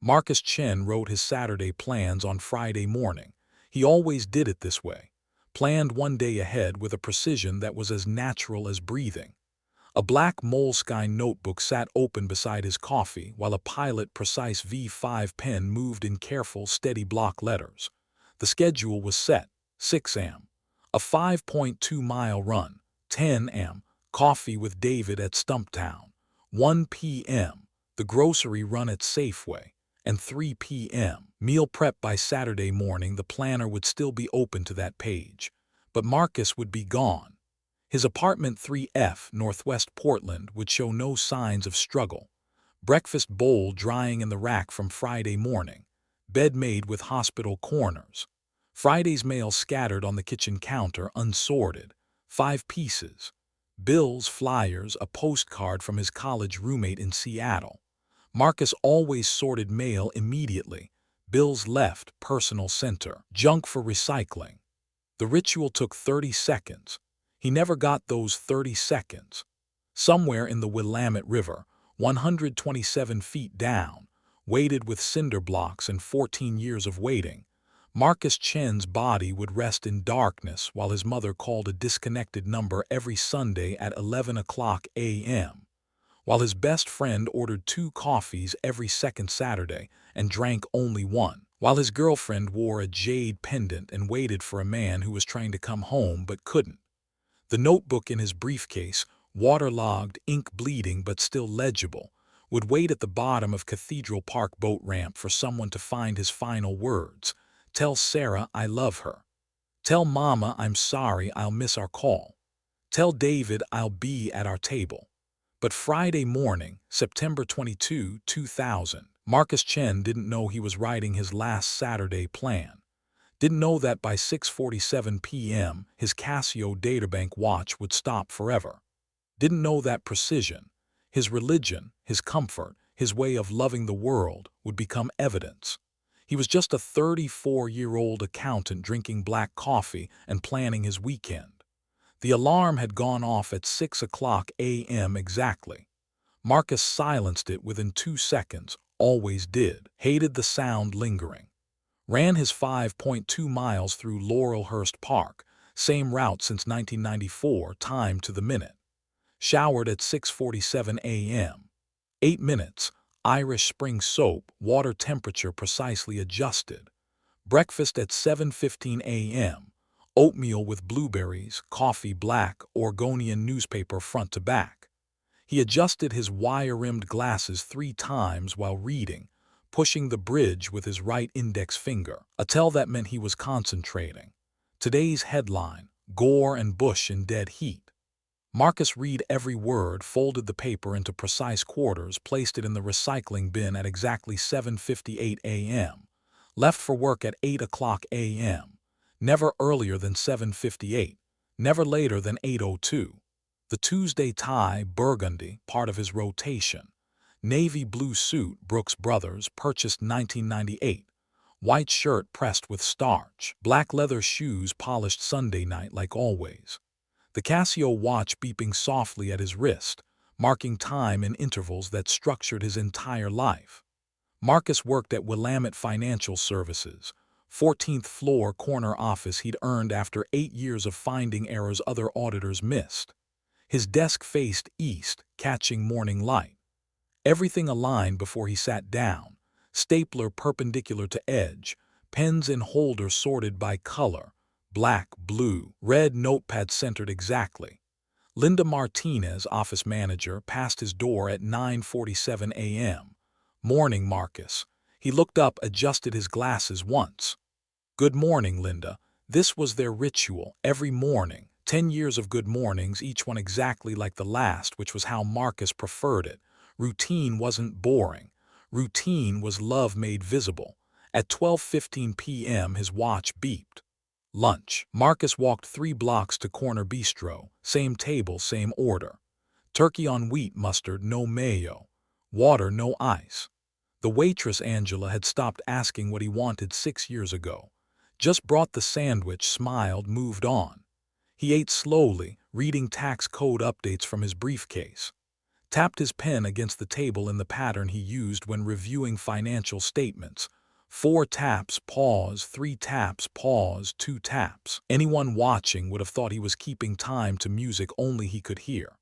Marcus Chen wrote his Saturday plans on Friday morning. He always did it this way. Planned one day ahead with a precision that was as natural as breathing. A black moleskine notebook sat open beside his coffee while a Pilot Precise V5 pen moved in careful, steady block letters. The schedule was set: 6 a.m. a 5.2-mile run, 10 a.m. coffee with David at Stumptown, 1 p.m. the grocery run at Safeway, and 3 p.m. meal prep. By Saturday morning the planner would still be open to that page, but Marcus would be gone. His apartment 3F Northwest Portland would show no signs of struggle. Breakfast bowl drying in the rack from Friday morning. Bed made with hospital corners. Friday's mail scattered on the kitchen counter unsorted. 5 pieces. Bills, flyers, a postcard from his college roommate in Seattle. Marcus always sorted mail immediately. Bills left, personal center. Junk for recycling. The ritual took 30 seconds. He never got those 30 seconds. Somewhere in the Willamette River, 127 feet down, weighted with cinder blocks and 14 years of waiting, Marcus Chen's body would rest in darkness while his mother called a disconnected number every Sunday at 11 o'clock a.m., while his best friend ordered 2 coffees every second Saturday and drank only one, while his girlfriend wore a jade pendant and waited for a man who was trying to come home but couldn't. The notebook in his briefcase, waterlogged, ink bleeding but still legible, would wait at the bottom of Cathedral Park boat ramp for someone to find his final words. Tell Sarah I love her. Tell Mama I'm sorry I'll miss our call. Tell David I'll be at our table. But Friday morning, September 22, 2000, Marcus Chen didn't know he was writing his last Saturday plan. Didn't know that by 6:47 p.m. his Casio databank watch would stop forever. Didn't know that precision, his religion, his comfort, his way of loving the world would become evidence. He was just a 34-year-old accountant drinking black coffee and planning his weekend. The alarm had gone off at 6 o'clock a.m. exactly. Marcus silenced it within 2 seconds, always did, hated the sound lingering. Ran his 5.2 miles through Laurelhurst Park, same route since 1994, time to the minute. Showered at 6:47 a.m. 8 minutes, Irish Spring soap, water temperature precisely adjusted. Breakfast at 7:15 a.m. Oatmeal with blueberries, coffee black, Oregonian newspaper front to back. He adjusted his wire-rimmed glasses 3 times while reading, pushing the bridge with his right index finger, a tell that meant he was concentrating. Today's headline, Gore and Bush in dead heat. Marcus read every word, folded the paper into precise quarters, placed it in the recycling bin at exactly 7:58 a.m., left for work at 8 o'clock a.m., never earlier than 7:58, never later than 8:02. The Tuesday tie, burgundy, part of his rotation. Navy blue suit, Brooks Brothers, purchased 1998. White shirt pressed with starch. Black leather shoes polished Sunday night like always. The Casio watch beeping softly at his wrist, marking time in intervals that structured his entire life. Marcus worked at Willamette Financial Services, 14th floor corner office he'd earned after 8 years of finding errors other auditors missed. His desk faced east, catching morning light. Everything aligned before he sat down, stapler perpendicular to edge, pens in holder sorted by color, black, blue, red, notepad centered exactly. Linda Martinez, office manager, passed his door at 9:47 a.m. Morning, Marcus. He looked up, adjusted his glasses once. Good morning, Linda. This was their ritual, every morning. 10 years of good mornings, each one exactly like the last, which was how Marcus preferred it. Routine wasn't boring. Routine was love made visible. At 12:15 p.m. his watch beeped. Lunch. Marcus walked 3 blocks to Corner Bistro. Same table, same order. Turkey on wheat mustard, no mayo. Water, no ice. The waitress, Angela, had stopped asking what he wanted 6 years ago. Just brought the sandwich, smiled, moved on. He ate slowly, reading tax code updates from his briefcase. tapped his pen against the table in the pattern he used when reviewing financial statements. 4 taps, pause, 3 taps, pause, 2 taps. Anyone watching would have thought he was keeping time to music only he could hear.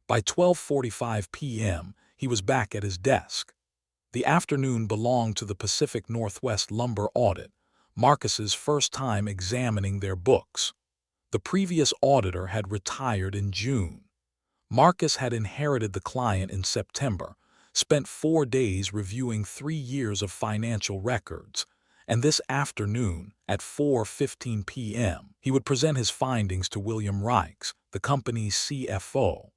By 12:45 p.m., he was back at his desk. The afternoon belonged to the Pacific Northwest Lumber Audit, Marcus's first time examining their books. The previous auditor had retired in June. Marcus had inherited the client in September, spent 4 days reviewing 3 years of financial records, and this afternoon, at 4:15 p.m., he would present his findings to William Reichs, the company's CFO.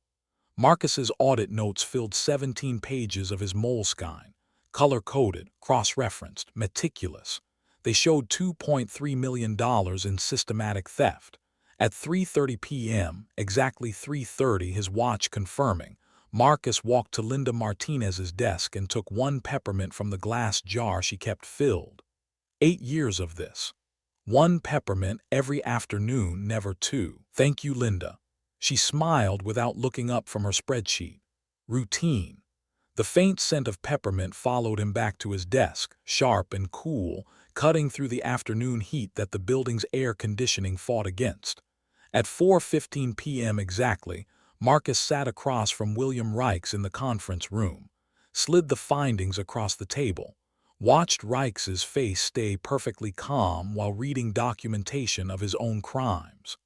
Marcus's audit notes filled 17 pages of his moleskine, color-coded, cross-referenced, meticulous. They showed $2.3 million in systematic theft. At 3:30 p.m., exactly 3:30, his watch confirming, Marcus walked to Linda Martinez's desk and took 1 peppermint from the glass jar she kept filled. 8 years of this. 1 peppermint every afternoon, never 2. Thank you, Linda. She smiled without looking up from her spreadsheet. Routine. The faint scent of peppermint followed him back to his desk, sharp and cool, cutting through the afternoon heat that the building's air conditioning fought against. At 4:15 p.m. exactly, Marcus sat across from William Reichs in the conference room, slid the findings across the table, watched Reichs's face stay perfectly calm while reading documentation of his own crimes.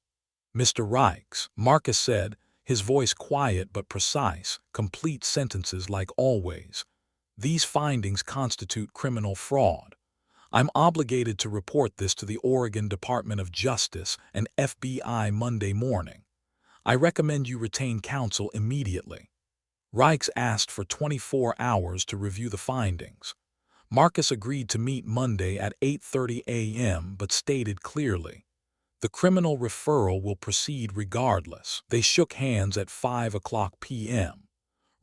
Mr. Reichs, Marcus said, his voice quiet but precise, complete sentences like always. These findings constitute criminal fraud. I'm obligated to report this to the Oregon Department of Justice and FBI Monday morning. I recommend you retain counsel immediately. Reichs asked for 24 hours to review the findings. Marcus agreed to meet Monday at 8:30 a.m. but stated clearly, the criminal referral will proceed regardless. They shook hands at 5:00 p.m.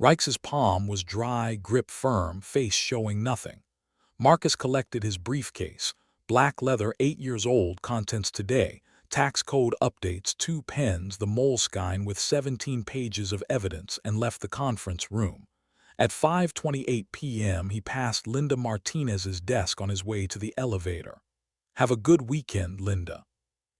Reichs's palm was dry, grip firm, face showing nothing. Marcus collected his briefcase, black leather, 8 years old, contents today, tax code updates, 2 pens, the moleskine with 17 pages of evidence, and left the conference room. At 5:28 p.m. he passed Linda Martinez's desk on his way to the elevator. Have a good weekend, Linda.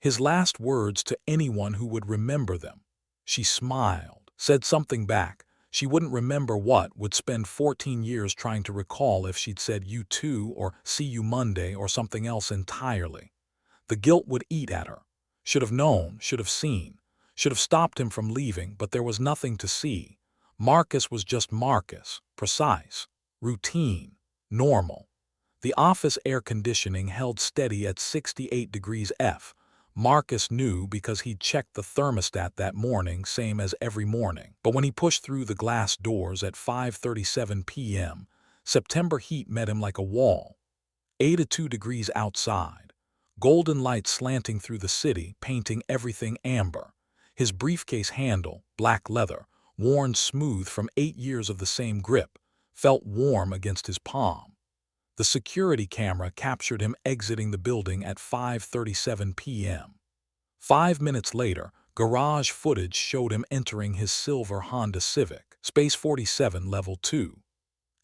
His last words to anyone who would remember them. She smiled, said something back. She wouldn't remember what, would spend 14 years trying to recall if she'd said you too or see you Monday or something else entirely. The guilt would eat at her. Should have known, should have seen, should have stopped him from leaving, but there was nothing to see. Marcus was just Marcus, precise, routine, normal. The office air conditioning held steady at 68 degrees F. Marcus knew because he'd checked the thermostat that morning, same as every morning. But when he pushed through the glass doors at 5:37 p.m., September heat met him like a wall. 82 degrees outside. Golden light slanting through the city, painting everything amber. His briefcase handle, black leather, worn smooth from 8 years of the same grip, felt warm against his palm. The security camera captured him exiting the building at 5:37 p.m. 5 minutes later, garage footage showed him entering his silver Honda Civic, Space 47 Level 2.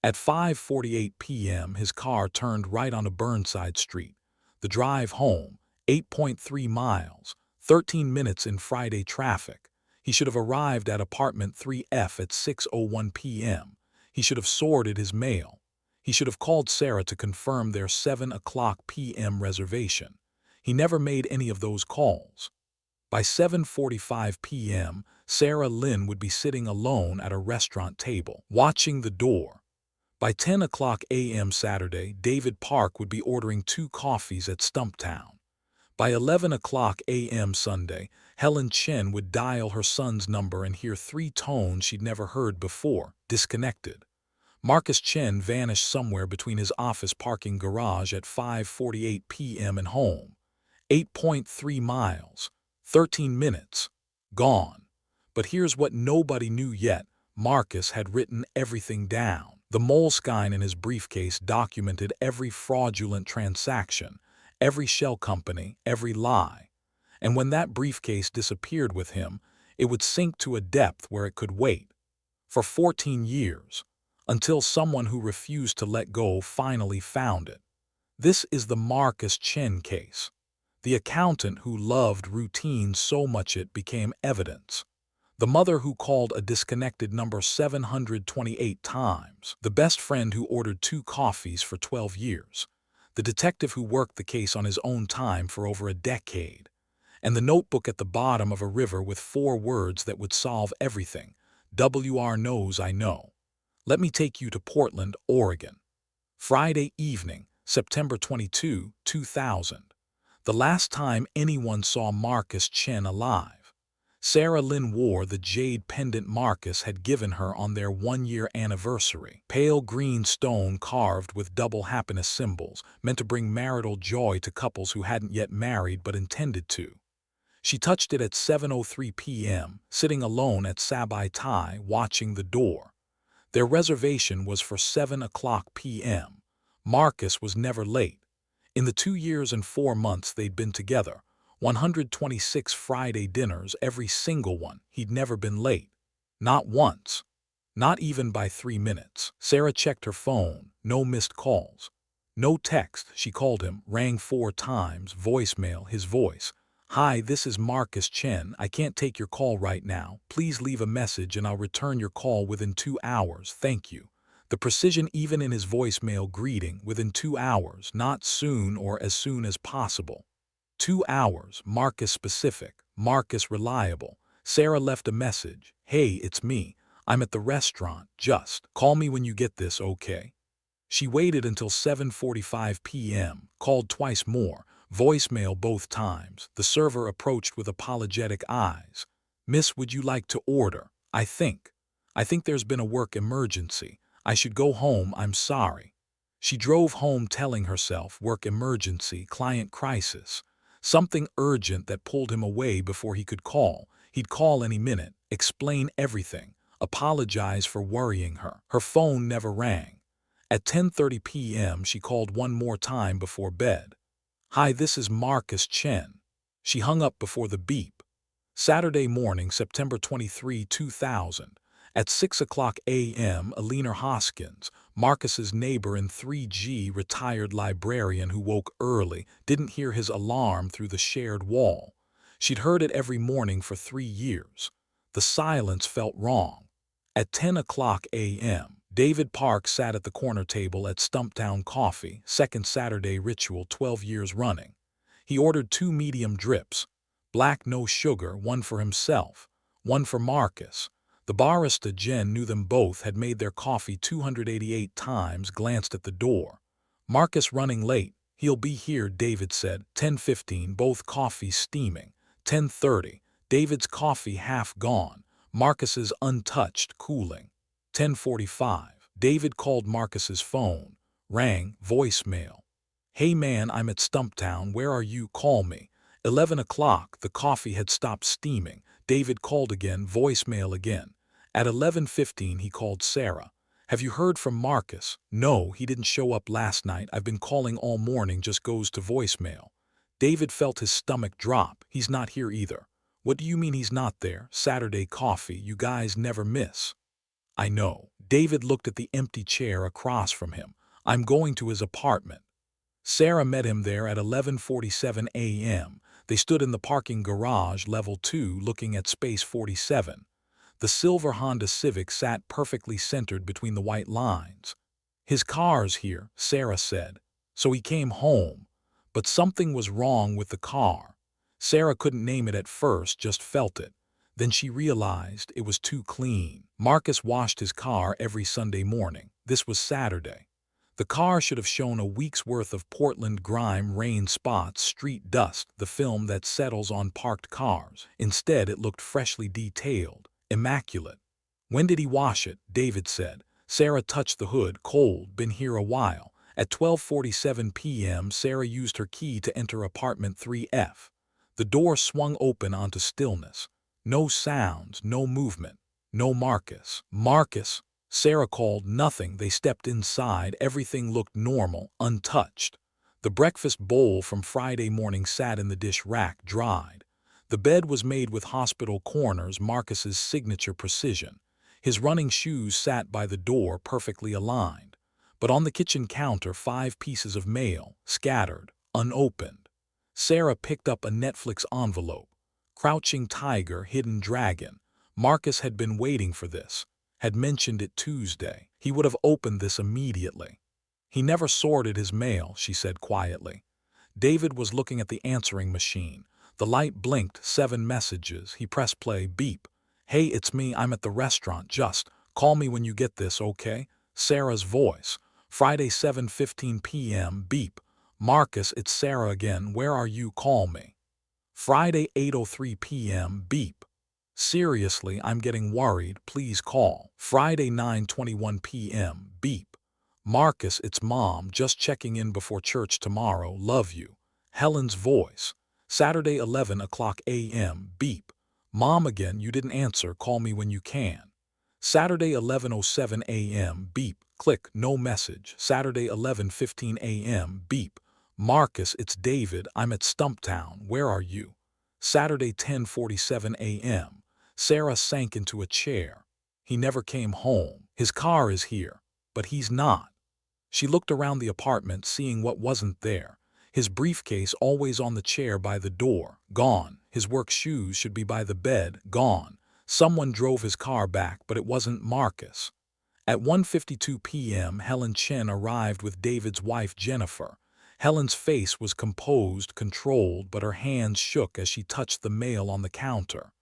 At 5:48 p.m. his car turned right onto Burnside Street. The drive home, 8.3 miles, 13 minutes in Friday traffic. He should have arrived at apartment 3F at 6:01 p.m. He should have sorted his mail. He should have called Sarah to confirm their 7:00 p.m. reservation. He never made any of those calls. By 7:45 p.m., Sarah Lynn would be sitting alone at a restaurant table, watching the door. By 10:00 a.m. Saturday, David Park would be ordering 2 coffees at Stumptown. By 11:00 a.m. Sunday, Helen Chen would dial her son's number and hear 3 tones she'd never heard before, disconnected. Marcus Chen vanished somewhere between his office parking garage at 5:48 p.m. and home. 8.3 miles, 13 minutes, gone. But here's what nobody knew yet. Marcus had written everything down. The moleskine in his briefcase documented every fraudulent transaction, every shell company, every lie. And when that briefcase disappeared with him, it would sink to a depth where it could wait. For 14 years, until someone who refused to let go finally found it. This is the Marcus Chen case. The accountant who loved routine so much it became evidence. The mother who called a disconnected number 728 times. The best friend who ordered 2 coffees for 12 years. The detective who worked the case on his own time for over a decade. And the notebook at the bottom of a river with 4 words that would solve everything. WR knows I know. Let me take you to Portland, Oregon. Friday evening, September 22, 2000. The last time anyone saw Marcus Chen alive. Sarah Lynn wore the jade pendant Marcus had given her on their 1-year anniversary. Pale green stone carved with double happiness symbols, meant to bring marital joy to couples who hadn't yet married but intended to. She touched it at 7:03 p.m., sitting alone at Sabai Thai, watching the door. Their reservation was for 7:00 p.m. Marcus was never late. In the 2 years and 4 months they'd been together, 126 Friday dinners, every single one, he'd never been late. Not once. Not even by 3 minutes. Sarah checked her phone, no missed calls. No text, she called him, rang 4 times, voicemail, his voice. Hi, this is Marcus Chen. I can't take your call right now. Please leave a message and I'll return your call within 2 hours. Thank you. The precision even in his voicemail greeting, within 2 hours, not soon or as soon as possible. 2 hours, Marcus specific, Marcus reliable. Sarah left a message. Hey, it's me. I'm at the restaurant, just call me when you get this, okay? She waited until 7:45 p.m., called twice more. Voicemail both times. The server approached with apologetic eyes. Miss, would you like to order? I think there's been a work emergency. I should go home, I'm sorry. She drove home telling herself, work emergency, client crisis. Something urgent that pulled him away before he could call. He'd call any minute, explain everything, apologize for worrying her. Her phone never rang. At 10:30 p.m. she called one more time before bed. Hi, this is Marcus Chen. She hung up before the beep. Saturday morning, September 23, 2000. At 6:00 a.m., Alina Hoskins, Marcus's neighbor and 3G retired librarian who woke early, didn't hear his alarm through the shared wall. She'd heard it every morning for 3 years. The silence felt wrong. At 10:00 a.m., David Park sat at the corner table at Stumptown Coffee, second Saturday ritual 12 years running. He ordered 2 medium drips, black no sugar, one for himself, one for Marcus. The barista Jen knew them both, had made their coffee 288 times, glanced at the door. Marcus running late. He'll be here, David said. 10:15, both coffees steaming. 10:30, David's coffee half gone, Marcus's untouched, cooling. 10:45, David called Marcus's phone. Rang, voicemail. Hey man, I'm at Stumptown, where are you? Call me. 11:00, the coffee had stopped steaming. David called again, voicemail again. At 11:15 he called Sarah. Have you heard from Marcus? No, he didn't show up last night. I've been calling all morning, just goes to voicemail. David felt his stomach drop. He's not here either. What do you mean he's not there? Saturday coffee, you guys never miss. I know. David looked at the empty chair across from him. I'm going to his apartment. Sarah met him there at 11:47 a.m. They stood in the parking garage, level 2, looking at space 47. The silver Honda Civic sat perfectly centered between the white lines. His car's here, Sarah said. So he came home. But something was wrong with the car. Sarah couldn't name it at first, just felt it. Then she realized it was too clean. Marcus washed his car every Sunday morning. This was Saturday. The car should have shown a week's worth of Portland grime, rain spots, street dust, the film that settles on parked cars. Instead, it looked freshly detailed, immaculate. When did he wash it? David said. Sarah touched the hood, cold, been here a while. At 12:47 p.m., Sarah used her key to enter apartment 3F. The door swung open onto stillness. No sounds, no movement, no Marcus. Marcus, Sarah called. Nothing. They stepped inside. Everything looked normal, untouched. The breakfast bowl from Friday morning sat in the dish rack, dried. The bed was made with hospital corners, Marcus's signature precision. His running shoes sat by the door perfectly aligned, but on the kitchen counter 5 pieces of mail, scattered, unopened. Sarah picked up a Netflix envelope. Crouching Tiger, Hidden Dragon. Marcus had been waiting for this, had mentioned it Tuesday. He would have opened this immediately. He never sorted his mail, she said quietly. David was looking at the answering machine. The light blinked, 7 messages. He pressed play, beep. Hey, it's me, I'm at the restaurant, just call me when you get this, okay? Sarah's voice. Friday 7:15 p.m., beep. Marcus, it's Sarah again, where are you, call me. Friday 8:03 p.m., beep. Seriously, I'm getting worried, please call. Friday 9:21 p.m., beep. Marcus, it's Mom, just checking in before church tomorrow, love you. Helen's voice. Saturday 11 o'clock a.m., beep. Mom again, you didn't answer, call me when you can. Saturday 11:07 a.m., beep. Click, no message. Saturday 11:15 a.m., beep. Marcus, it's David, I'm at Stumptown, where are you? Saturday 10:47 a.m. Sarah sank into a chair. He never came home. His car is here, but he's not. She looked around the apartment, seeing what wasn't there. His briefcase always on the chair by the door, gone. His work shoes should be by the bed, gone. Someone drove his car back, but it wasn't Marcus. At 1:52 p.m., Chen arrived with David's wife, Jennifer. Helen's face was composed, controlled, but her hands shook as she touched the mail on the counter.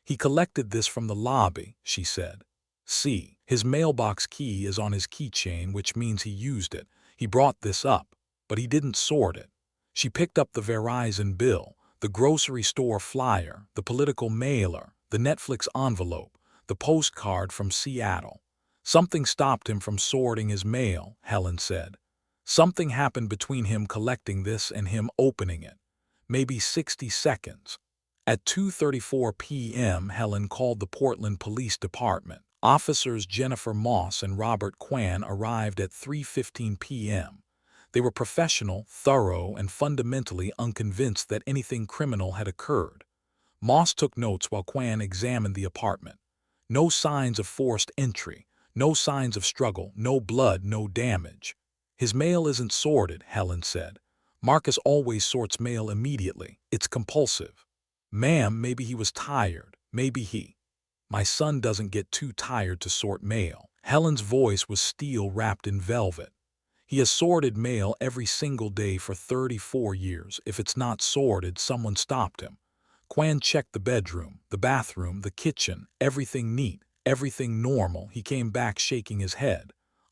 He collected this from the lobby, she said. See, his mailbox key is on his keychain, which means he used it. He brought this up, but he didn't sort it. She picked up the Verizon bill, the grocery store flyer, the political mailer, the Netflix envelope, the postcard from Seattle. Something stopped him from sorting his mail, Helen said. Something happened between him collecting this and him opening it. Maybe 60 seconds. At 2:34 p.m., Helen called the Portland Police Department. Officers Jennifer Moss and Robert Kwan arrived at 3:15 p.m. They were professional, thorough, and fundamentally unconvinced that anything criminal had occurred. Moss took notes while Kwan examined the apartment. No signs of forced entry, no signs of struggle, no blood, no damage. His mail isn't sorted, Helen said. Marcus always sorts mail immediately. It's compulsive. Ma'am, maybe he was tired. Maybe he. My son doesn't get too tired to sort mail. Helen's voice was steel wrapped in velvet. He has sorted mail every single day for 34 years. If it's not sorted, someone stopped him. Kwan checked the bedroom, the bathroom, the kitchen, everything neat, everything normal. He came back shaking his head.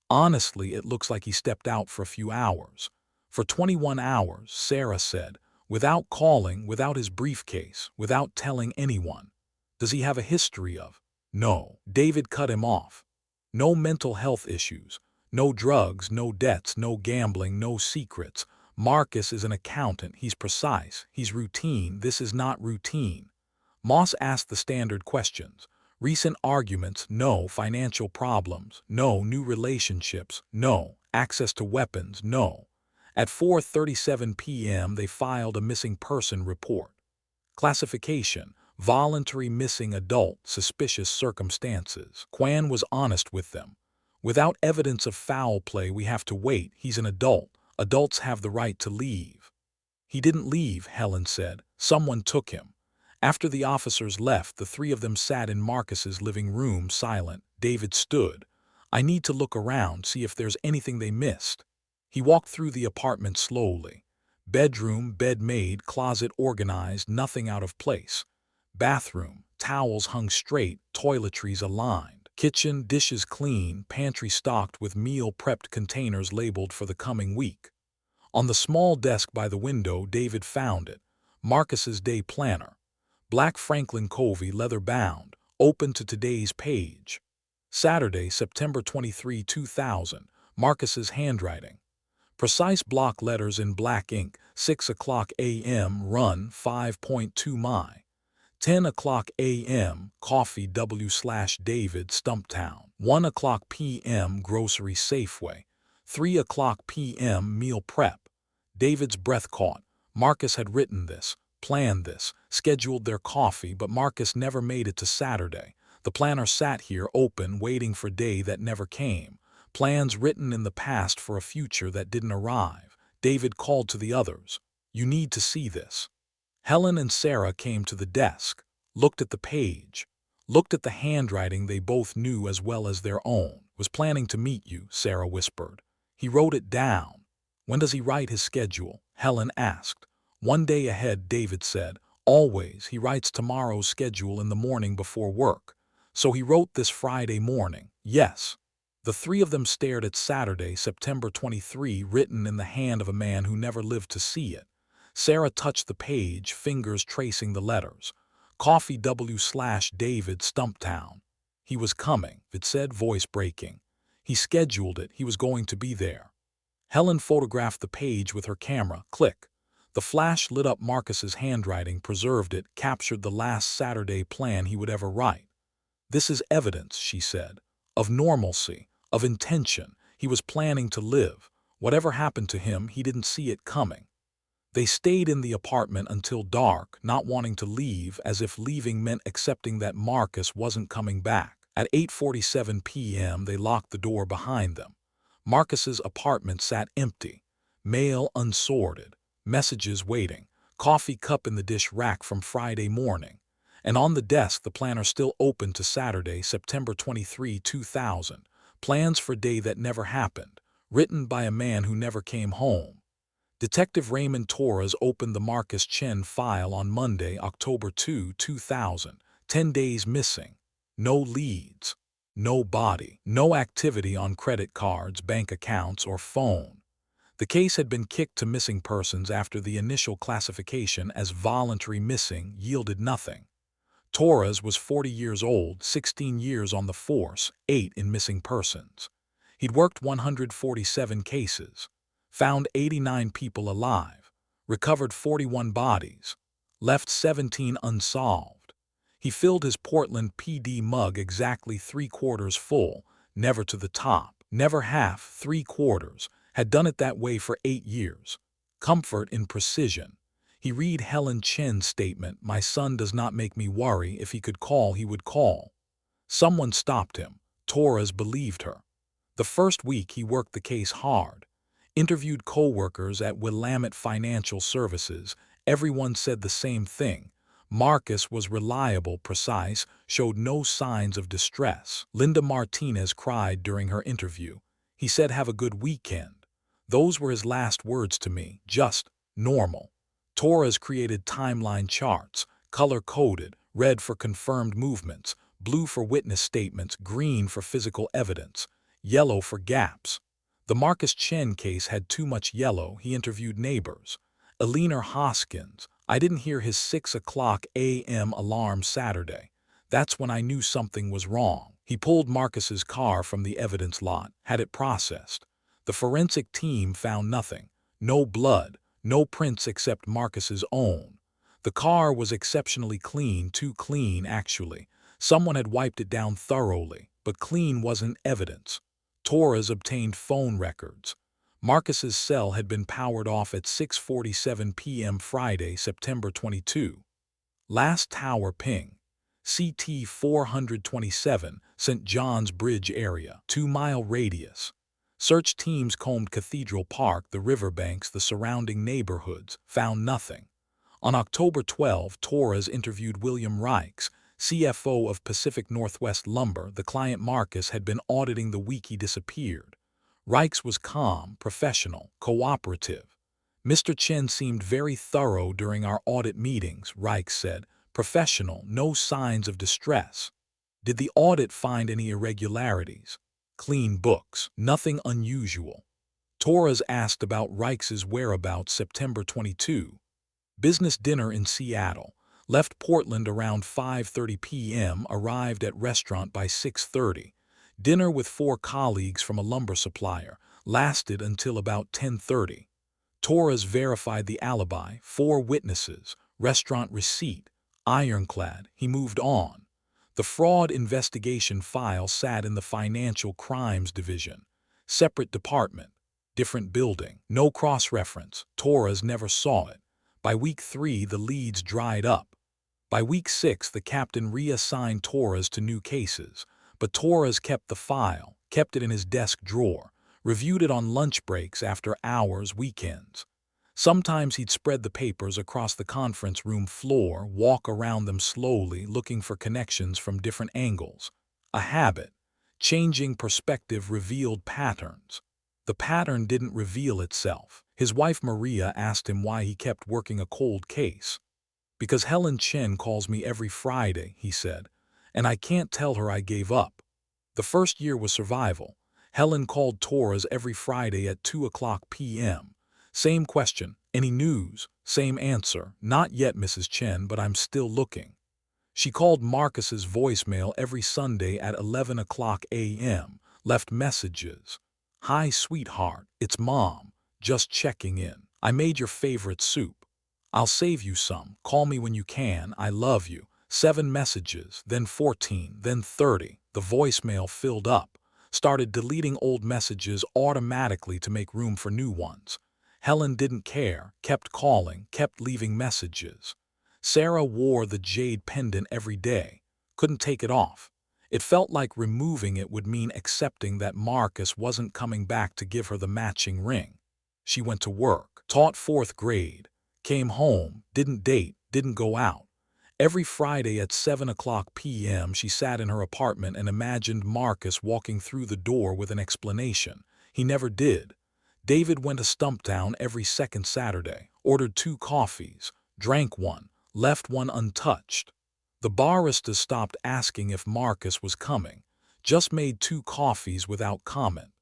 Honestly, it looks like he stepped out for a few hours. For 21 hours, Sarah said, without calling, without his briefcase, without telling anyone. Does he have a history of? No. David cut him off. No mental health issues. No drugs, no debts, no gambling, no secrets. Marcus is an accountant. He's precise. He's routine. This is not routine. Moss asked the standard questions. Recent arguments, no. Financial problems, no. New relationships, no. Access to weapons, no. At 4:37 p.m. they filed a missing person report. Classification, voluntary missing adult, suspicious circumstances. Kwan was honest with them. Without evidence of foul play, we have to wait. He's an adult. Adults have the right to leave. He didn't leave, Helen said. Someone took him. After the officers left, the 3 of them sat in Marcus's living room, silent. David stood. I need to look around, see if there's anything they missed. He walked through the apartment slowly. Bedroom, bed made, closet organized, nothing out of place. Bathroom, towels hung straight, toiletries aligned. Kitchen, dishes clean, pantry stocked with meal-prepped containers labeled for the coming week. On the small desk by the window, David found it. Marcus's day planner. Black Franklin Covey, leather-bound, open to today's page. Saturday, September 23, 2000. Marcus's handwriting. Precise block letters in black ink. 6 o'clock a.m. Run 5.2 mi. 10 o'clock a.m. Coffee W/David Stumptown. 1 o'clock p.m. Grocery Safeway. 3 o'clock p.m. Meal prep. David's breath caught. Marcus had written this, planned this, scheduled their coffee, but Marcus never made it to Saturday. The planner sat here open, waiting for day that never came. Plans written in the past for a future that didn't arrive. David called to the others. "You need to see this." Helen and Sarah came to the desk, looked at the page, looked at the handwriting they both knew as well as their own. "Was planning to meet you," Sarah whispered. "He wrote it down." "When does he write his schedule?" Helen asked. "1 day ahead," David said. "Always. He writes tomorrow's schedule in the morning before work. So he wrote this Friday morning." "Yes." The three of them stared at Saturday, September 23, written in the hand of a man who never lived to see it. Sarah touched the page, fingers tracing the letters. "Coffee W/David Stumptown." "He was coming," it said, voice breaking. "He scheduled it. He was going to be there." Helen photographed the page with her camera. Click. The flash lit up Marcus's handwriting, preserved it, captured the last Saturday plan he would ever write. "This is evidence," she said, "of normalcy, of intention. He was planning to live. Whatever happened to him, he didn't see it coming." They stayed in the apartment until dark, not wanting to leave, as if leaving meant accepting that Marcus wasn't coming back. At 8:47 p.m. they locked the door behind them. Marcus's apartment sat empty. Mail unsorted, messages waiting, coffee cup in the dish rack from Friday morning. And on the desk the planner still open to Saturday, September 23, 2000. Plans for day that never happened, written by a man who never came home. Detective Raymond Torres opened the Marcus Chen file on Monday, October 2, 2000. 10 days missing. No leads. No body. No activity on credit cards, bank accounts, or phone. The case had been kicked to missing persons after the initial classification as voluntary missing yielded nothing. Torres was 40 years old, 16 years on the force, 8 in missing persons. He'd worked 147 cases, found 89 people alive, recovered 41 bodies, left 17 unsolved. He filled his Portland PD mug exactly 3/4 full, never to the top, never half, 3/4, had done it that way for 8 years. Comfort in precision. He read Helen Chen's statement, "My son does not make me worry. If he could call, he would call." Someone stopped him. Torres believed her. The first week he worked the case hard. Interviewed co-workers at Willamette Financial Services. Everyone said the same thing. Marcus was reliable, precise, showed no signs of distress. Linda Martinez cried during her interview. He said, "Have a good weekend." Those were his last words to me, just normal. Torres created timeline charts, color-coded, red for confirmed movements, blue for witness statements, green for physical evidence, yellow for gaps. The Marcus Chen case had too much yellow. He interviewed neighbors. Eleanor Hoskins, "I didn't hear his 6 a.m. alarm Saturday. That's when I knew something was wrong." He pulled Marcus's car from the evidence lot, had it processed. The forensic team found nothing. No blood, no prints except Marcus's own. The car was exceptionally clean, too clean actually. Someone had wiped it down thoroughly, but clean wasn't evidence. Torres obtained phone records. Marcus's cell had been powered off at 6:47 p.m. Friday, September 22. Last tower ping. CT 427, St. John's Bridge area, 2-mile radius. Search teams combed Cathedral Park, the riverbanks, the surrounding neighborhoods, found nothing. On October 12, Torres interviewed William Reichs, CFO of Pacific Northwest Lumber. The client Marcus had been auditing the week he disappeared. Reichs was calm, professional, cooperative. "Mr. Chen seemed very thorough during our audit meetings," Reichs said. "Professional, no signs of distress." "Did the audit find any irregularities?" "Clean books, nothing unusual." Torres asked about Reichs's whereabouts September 22. Business dinner in Seattle. Left Portland around 5:30 p.m., arrived at restaurant by 6:30. Dinner with 4 colleagues from a lumber supplier, lasted until about 10:30. Torres verified the alibi, 4 witnesses, restaurant receipt, ironclad. He moved on. The fraud investigation file sat in the Financial Crimes Division. Separate department, different building, no cross-reference. Torres never saw it. By week 3, the leads dried up. By week 6, the captain reassigned Torres to new cases, but Torres kept the file, kept it in his desk drawer, reviewed it on lunch breaks, after hours, weekends. Sometimes he'd spread the papers across the conference room floor, walk around them slowly, looking for connections from different angles. A habit. Changing perspective revealed patterns. The pattern didn't reveal itself. His wife Maria asked him why he kept working a cold case. "Because Chen calls me every Friday," he said, "and I can't tell her I gave up." The first year was survival. Helen called Torres every Friday at 2 p.m. Same question, "Any news?" Same answer, "Not yet, Mrs. Chen, but I'm still looking." She called Marcus's voicemail every Sunday at 11 a.m., left messages. "Hi, sweetheart, it's Mom. Just checking in. I made your favorite soup. I'll save you some. Call me when you can. I love you." 7 messages, then 14, then 30. The voicemail filled up. Started deleting old messages automatically to make room for new ones. Helen didn't care, kept calling, kept leaving messages. Sarah wore the jade pendant every day. Couldn't take it off. It felt like removing it would mean accepting that Marcus wasn't coming back to give her the matching ring. She went to work, taught 4th grade, came home, didn't date, didn't go out. Every Friday at 7 p.m. she sat in her apartment and imagined Marcus walking through the door with an explanation. He never did. David went to Stumptown every second Saturday, ordered 2 coffees, drank one, left one untouched. The baristas stopped asking if Marcus was coming, just made 2 coffees without comment.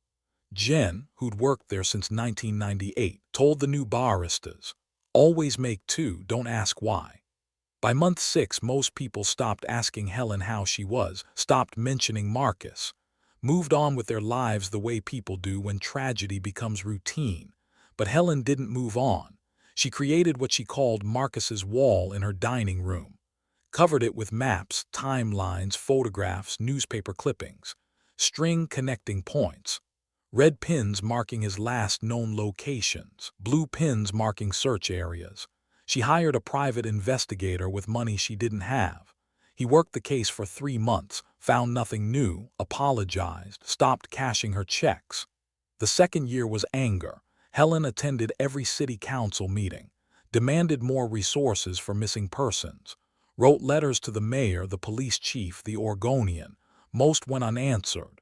Jen, who'd worked there since 1998, told the new baristas, "Always make 2, don't ask why." By month 6, most people stopped asking Helen how she was, stopped mentioning Marcus, moved on with their lives the way people do when tragedy becomes routine. But Helen didn't move on. She created what she called Marcus's wall in her dining room, covered it with maps, timelines, photographs, newspaper clippings, string connecting points, red pins marking his last known locations, blue pins marking search areas. She hired a private investigator with money she didn't have. He worked the case for 3 months, found nothing new, apologized, stopped cashing her checks. The second year was anger. Helen attended every city council meeting, demanded more resources for missing persons, wrote letters to the mayor, the police chief, the Oregonian. Most went unanswered.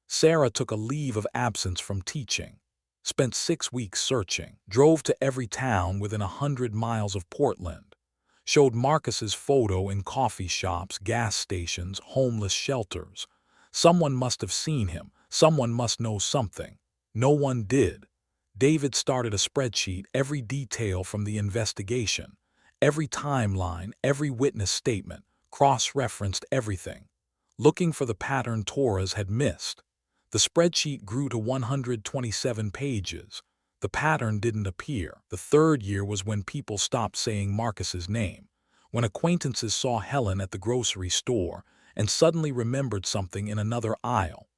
Sarah took a leave of absence from teaching, spent 6 weeks searching, drove to every town within 100 miles of Portland, showed Marcus's photo in coffee shops, gas stations, homeless shelters. Someone must have seen him. Someone must know something. No one did. David started a spreadsheet, every detail from the investigation, every timeline, every witness statement, cross-referenced everything, looking for the pattern Torres had missed. The spreadsheet grew to 127 pages. The pattern didn't appear. The third year was when people stopped saying Marcus's name, when acquaintances saw Helen at the grocery store and suddenly remembered something in another aisle,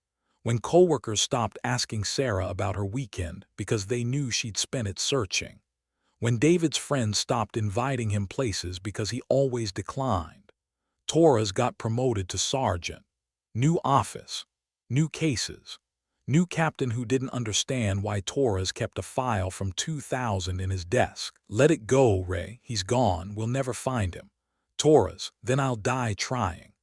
when coworkers stopped asking Sarah about her weekend because they knew she'd spent it searching, when David's friends stopped inviting him places because he always declined. Torres got promoted to sergeant. New office, new cases, new captain who didn't understand why Torres kept a file from 2000 in his desk. "Let it go, Ray. He's gone. We'll never find him." Torres, "Then I'll die trying."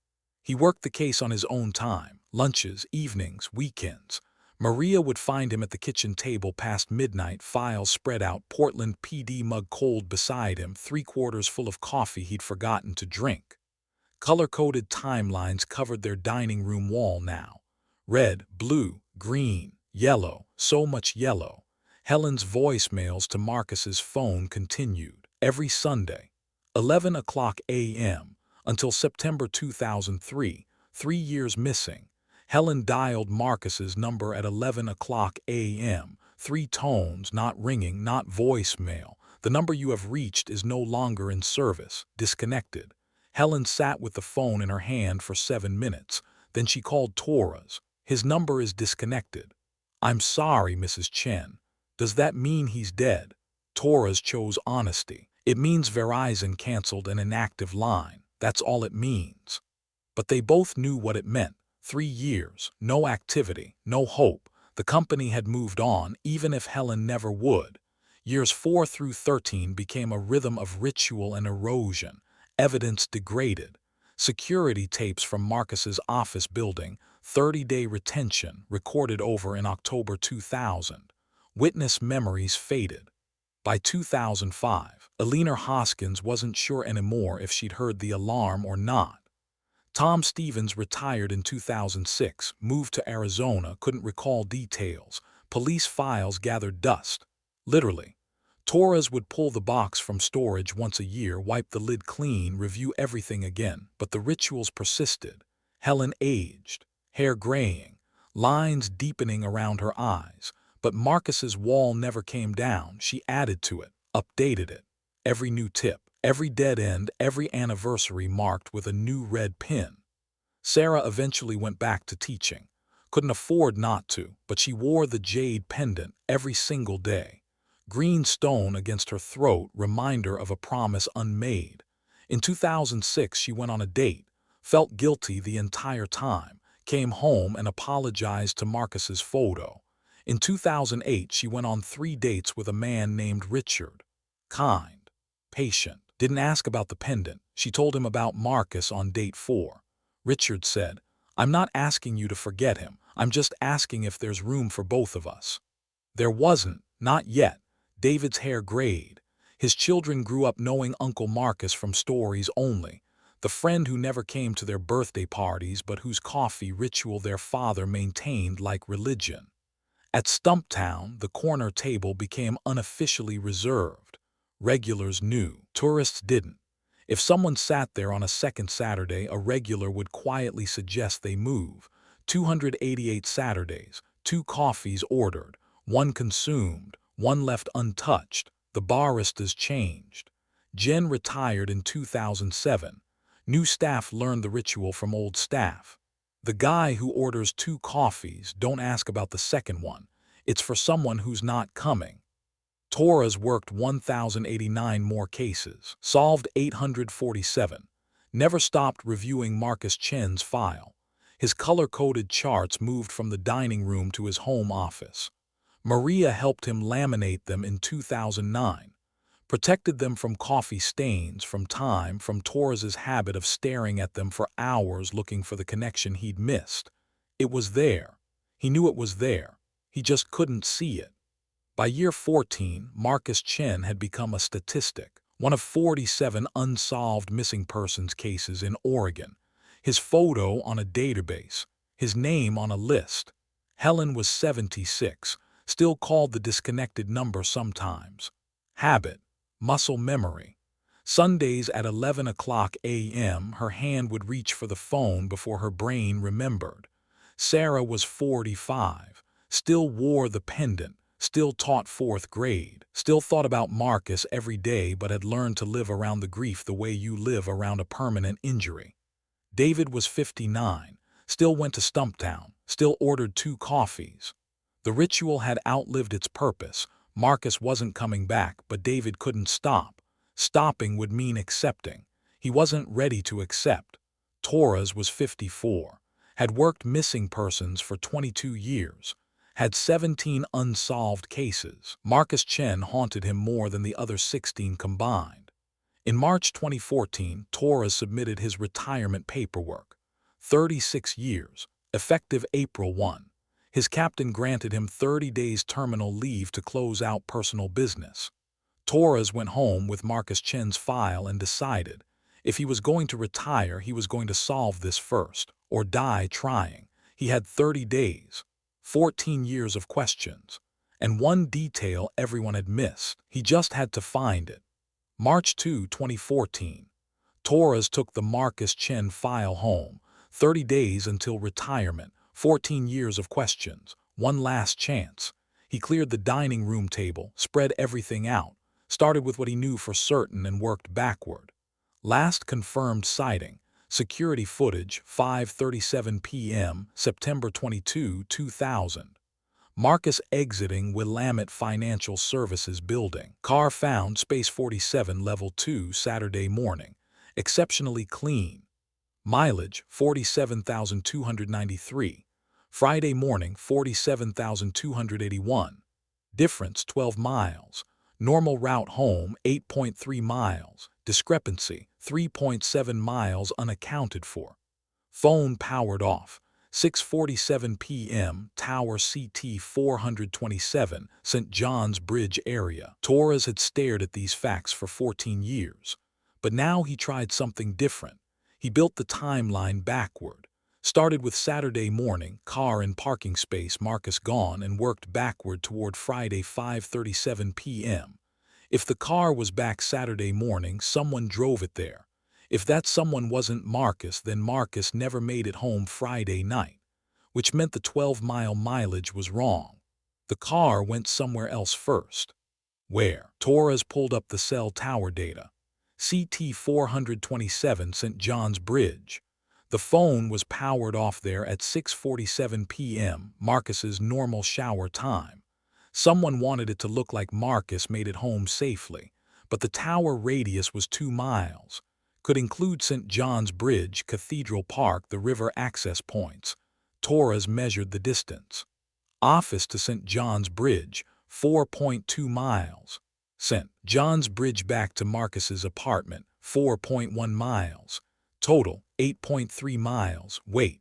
He worked the case on his own time, lunches, evenings, weekends. Maria would find him at the kitchen table past midnight, files spread out, Portland PD mug cold beside him, 3/4 full of coffee he'd forgotten to drink. Color-coded timelines covered their dining room wall now. Red, blue, green, yellow, so much yellow. Helen's voicemails to Marcus's phone continued every Sunday, 11 a.m., until September 2003, 3 years missing. Helen dialed Marcus's number at 11 a.m., 3 tones, not ringing, not voicemail. "The number you have reached is no longer in service, disconnected." Helen sat with the phone in her hand for 7 minutes. Then she called Torres. "His number is disconnected." "I'm sorry, Mrs. Chen. Does that mean he's dead?" Torres chose honesty. "It means Verizon canceled an inactive line. That's all it means. But they both knew what it meant. 3 years, no activity, no hope. The company had moved on, even if Helen never would. Years 4 through 13 became a rhythm of ritual and erosion. Evidence degraded. Security tapes from Marcus's office building, 30-day retention, recorded over in October 2000. Witness memories faded. By 2005, Eleanor Hoskins wasn't sure anymore if she'd heard the alarm or not. Tom Stevens retired in 2006, moved to Arizona, couldn't recall details. Police files gathered dust. Literally. Torres would pull the box from storage once a year, wipe the lid clean, review everything again, but the rituals persisted. Helen aged, hair graying, lines deepening around her eyes. But Marcus's wall never came down. She added to it, updated it. Every new tip, every dead end, every anniversary marked with a new red pin. Sarah eventually went back to teaching. Couldn't afford not to, but she wore the jade pendant every single day. Green stone against her throat, reminder of a promise unmade. In 2006, she went on a date, felt guilty the entire time, came home and apologized to Marcus's photo. In 2008, she went on 3 dates with a man named Richard. Kind, patient, didn't ask about the pendant. She told him about Marcus on date 4. Richard said, "I'm not asking you to forget him. I'm just asking if there's room for both of us." There wasn't, not yet. David's hair grayed. His children grew up knowing Uncle Marcus from stories only. The friend who never came to their birthday parties but whose coffee ritual their father maintained like religion. At Stumptown, the corner table became unofficially reserved. Regulars knew, tourists didn't. If someone sat there on a second Saturday, a regular would quietly suggest they move. 288 Saturdays, 2 coffees ordered, 1 consumed, 1 left untouched. The baristas changed. Jen retired in 2007. New staff learned the ritual from old staff. The guy who orders 2 coffees, don't ask about the second one. It's for someone who's not coming. Torres worked 1,089 more cases, solved 847, never stopped reviewing Marcus Chen's file. His color-coded charts moved from the dining room to his home office. Maria helped him laminate them in 2009, protected them from coffee stains, from time, from Torres's habit of staring at them for hours looking for the connection he'd missed. It was there. He knew it was there. He just couldn't see it. By year 14, Marcus Chen had become a statistic, one of 47 unsolved missing persons cases in Oregon. His photo on a database, his name on a list. Helen was 76, still called the disconnected number sometimes. Habit, muscle memory. Sundays at 11 o'clock a.m., her hand would reach for the phone before her brain remembered. Sarah was 45, still wore the pendant, still taught 4th grade, still thought about Marcus every day but had learned to live around the grief the way you live around a permanent injury. David was 59, still went to Stumptown, still ordered 2 coffees. The ritual had outlived its purpose. Marcus wasn't coming back, but David couldn't stop. Stopping would mean accepting. He wasn't ready to accept. Torres was 54, had worked missing persons for 22 years, had 17 unsolved cases. Marcus Chen haunted him more than the other 16 combined. In March 2014, Torres submitted his retirement paperwork. 36 years, effective April 1. His captain granted him 30 days terminal leave to close out personal business. Torres went home with Marcus Chen's file and decided, if he was going to retire, he was going to solve this first, or die trying. He had 30 days, 14 years of questions, and one detail everyone had missed. He just had to find it. March 2, 2014. Torres took the Marcus Chen file home. 30 days until retirement, 14 years of questions, one last chance. He cleared the dining room table, spread everything out, started with what he knew for certain and worked backward. Last confirmed sighting, security footage, 5:37 p.m., September 22, 2000. Marcus exiting Willamette Financial Services building. Car found, space 47, level 2, Saturday morning. Exceptionally clean. Mileage 47,293. Friday morning 47,281. Difference 12 miles. Normal route home 8.3 miles. Discrepancy 3.7 miles unaccounted for. Phone powered off. 6:47 p.m. Tower CT 427, St. John's Bridge area. Torres had stared at these facts for 14 years. But now he tried something different. He built the timeline backward. Started with Saturday morning, car in parking space, Marcus gone, and worked backward toward Friday 5:37 p.m. If the car was back Saturday morning, someone drove it there. If that someone wasn't Marcus, then Marcus never made it home Friday night, which meant the 12-mile mileage was wrong. The car went somewhere else first. Where? Torres pulled up the cell tower data. CT 427 St. John's Bridge. The phone was powered off there at 6:47 p.m., Marcus's normal shower time. Someone wanted it to look like Marcus made it home safely, but the tower radius was 2 miles. Could include St. John's Bridge, Cathedral Park, the river access points. Torres measured the distance. Office to St. John's Bridge, 4.2 miles. St. John's Bridge back to Marcus's apartment, 4.1 miles. Total, 8.3 miles. Wait.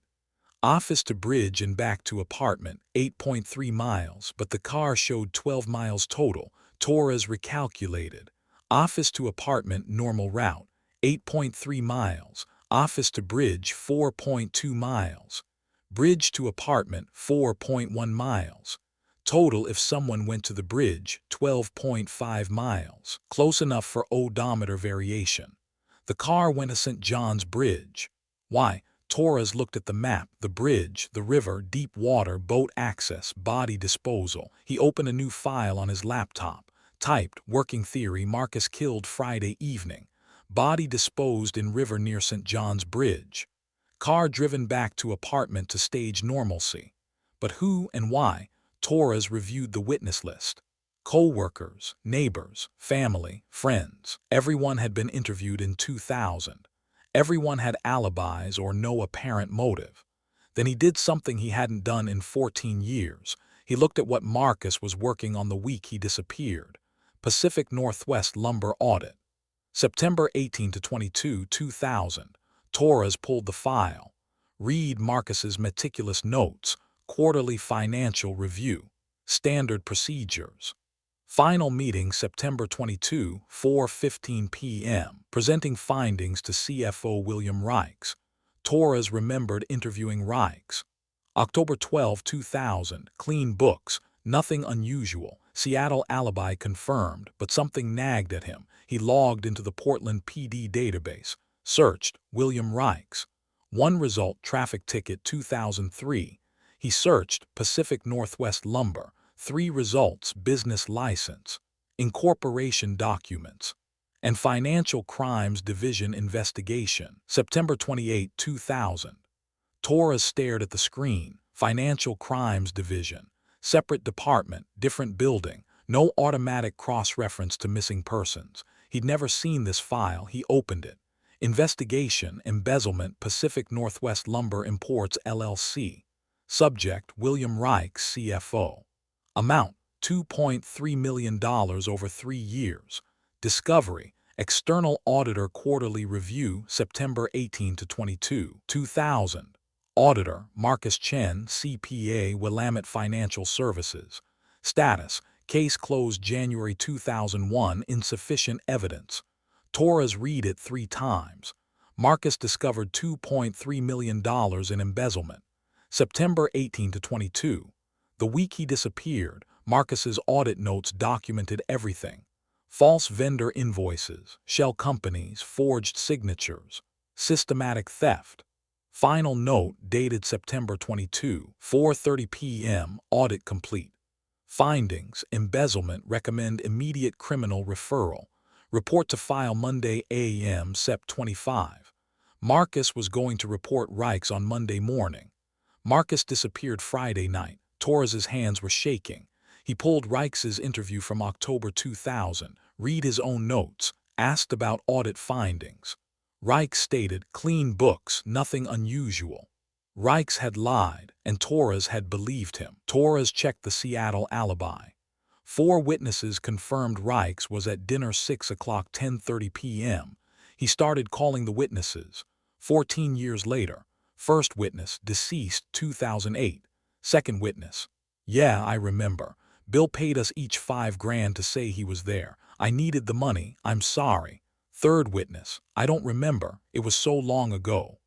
Office to bridge and back to apartment, 8.3 miles, but the car showed 12 miles total. Torres recalculated. Office to apartment normal route, 8.3 miles. Office to bridge, 4.2 miles. Bridge to apartment, 4.1 miles. Total if someone went to the bridge, 12.5 miles. Close enough for odometer variation. The car went to St. John's Bridge. Why? Torres looked at the map, the bridge, the river, deep water, boat access, body disposal. He opened a new file on his laptop. Typed, working theory, Marcus killed Friday evening. Body disposed in river near St. John's Bridge. Car driven back to apartment to stage normalcy. But who and why? Torres reviewed the witness list. Co-workers, neighbors, family, friends. Everyone had been interviewed in 2000. Everyone had alibis or no apparent motive. Then he did something he hadn't done in 14 years. He looked at what Marcus was working on the week he disappeared. Pacific Northwest Lumber Audit. September 18 to 22, 2000. Torres pulled the file. Read Marcus's meticulous notes. Quarterly financial review. Standard procedures. Final meeting September 22, 4:15 p.m. Presenting findings to CFO William Reichs. Torres remembered interviewing Reichs. October 12, 2000. Clean books. Nothing unusual. Seattle alibi confirmed, but something nagged at him. He logged into the Portland PD database. Searched William Reichs. One result, traffic ticket 2003. He searched Pacific Northwest Lumber. 3 results, business license, incorporation documents, and Financial Crimes Division investigation. September 28, 2000. Torres stared at the screen. Financial Crimes Division. Separate department, different building, no automatic cross-reference to missing persons. He'd never seen this file. He opened it. Investigation, embezzlement, Pacific Northwest Lumber Imports LLC. Subject, William Reichs, CFO. Amount, $2.3 million over 3 years. Discovery, External Auditor Quarterly Review, September 18 to 22, 2000. Auditor, Marcus Chen, CPA, Willamette Financial Services. Status, case closed January 2001, insufficient evidence. Torres read it 3 times. Marcus discovered $2.3 million in embezzlement. September 18 to 22. The week he disappeared, Marcus's audit notes documented everything. False vendor invoices, shell companies, forged signatures, systematic theft. Final note dated September 22, 4:30 p.m., audit complete. Findings, embezzlement, recommend immediate criminal referral. Report to file Monday a.m. Sep 25. Marcus was going to report Reichs on Monday morning. Marcus disappeared Friday night. Torres's hands were shaking. He pulled Reichs's interview from October 2000, read his own notes, asked about audit findings. Reich stated, clean books, nothing unusual. Reich had lied, and Torres had believed him. Torres checked the Seattle alibi. 4 witnesses confirmed Reich was at dinner 6 o'clock 10:30 p.m. He started calling the witnesses. 14 years later. First witness, deceased 2008. Second witness. Yeah, I remember. Bill paid us each $5,000 to say he was there. I needed the money, I'm sorry. Third witness. I don't remember. It was so long ago.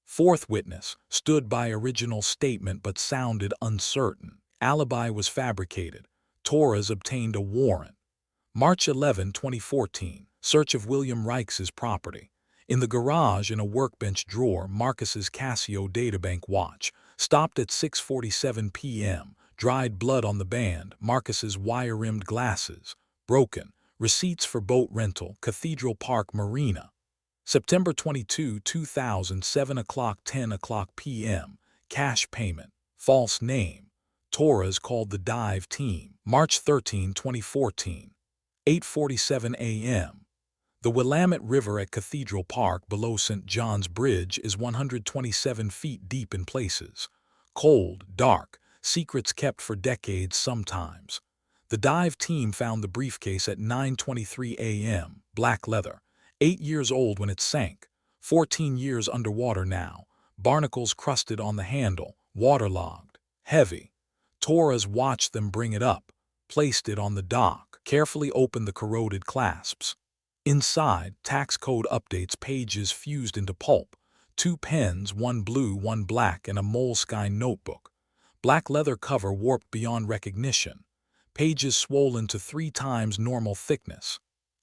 Fourth witness. Stood by original statement but sounded uncertain. Alibi was fabricated. Torres obtained a warrant. March 11, 2014. Search of William Reich's property. In the garage in a workbench drawer, Marcus's Casio databank watch. Stopped at 6:47 p.m. Dried blood on the band. Marcus's wire-rimmed glasses. Broken. Receipts for boat rental. Cathedral Park Marina. September 22, 2000, 7 o'clock 10 o'clock p.m. Cash payment. False name. Torres called the dive team. March 13, 2014. 8:47 a.m. The Willamette River at Cathedral Park below St. John's Bridge is 127 feet deep in places. Cold, dark, secrets kept for decades sometimes. The dive team found the briefcase at 9:23 a.m., black leather, 8 years old when it sank, 14 years underwater now, barnacles crusted on the handle, waterlogged, heavy. Torres watched them bring it up, placed it on the dock, carefully opened the corroded clasps. Inside, tax code updates, pages fused into pulp, 2 pens, 1 blue, 1 black, and a moleskine notebook. Black leather cover warped beyond recognition. Pages swollen to 3 times normal thickness.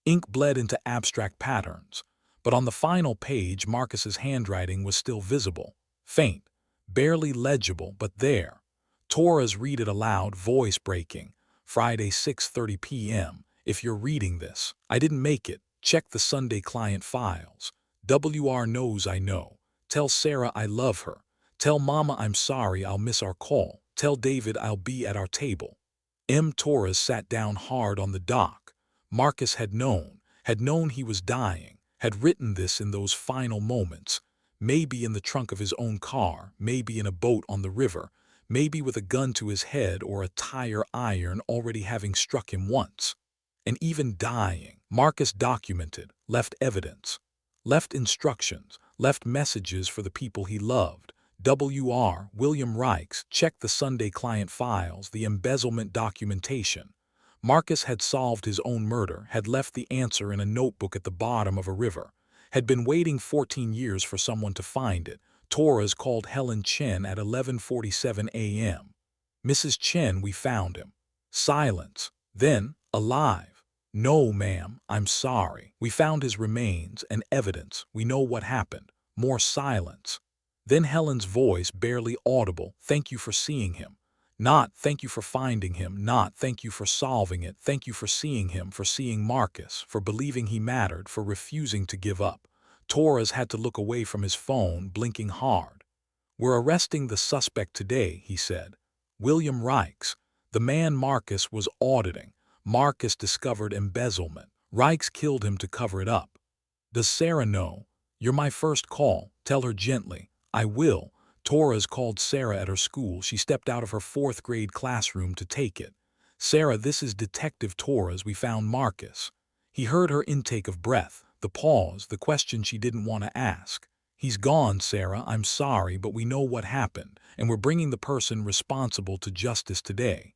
Ink bled into abstract patterns. But on the final page, Marcus's handwriting was still visible. Faint, barely legible, but there. Torres read it aloud, voice breaking. Friday 6:30 p.m. If you're reading this, I didn't make it. Check the Sunday client files. WR knows I know. Tell Sarah I love her. Tell Mama I'm sorry I'll miss our call. Tell David I'll be at our table. M. Torres sat down hard on the dock. Marcus had known he was dying, had written this in those final moments, maybe in the trunk of his own car, maybe in a boat on the river, maybe with a gun to his head or a tire iron already having struck him once. And even dying, Marcus documented, left evidence, left instructions, left messages for the people he loved. WR, William Reichs, checked the Sunday client files, the embezzlement documentation. Marcus had solved his own murder, had left the answer in a notebook at the bottom of a river, had been waiting 14 years for someone to find it. Torres called Helen Chen at 11:47 a.m. Mrs. Chen, we found him. Silence. Then, alive. No, ma'am, I'm sorry. We found his remains and evidence. We know what happened. More silence. Then Helen's voice, barely audible, thank you for seeing him. Not thank you for finding him, not thank you for solving it, thank you for seeing him, for seeing Marcus, for believing he mattered, for refusing to give up. Torres had to look away from his phone, blinking hard. We're arresting the suspect today, he said. William Reichs. The man Marcus was auditing. Marcus discovered embezzlement. Reichs killed him to cover it up. Does Sarah know? You're my first call. Tell her gently. I will. Torres called Sarah at her school. She stepped out of her 4th grade classroom to take it. Sarah, this is Detective Torres. We found Marcus. He heard her intake of breath, the pause, the question she didn't want to ask. He's gone, Sarah. I'm sorry, but we know what happened, and we're bringing the person responsible to justice today.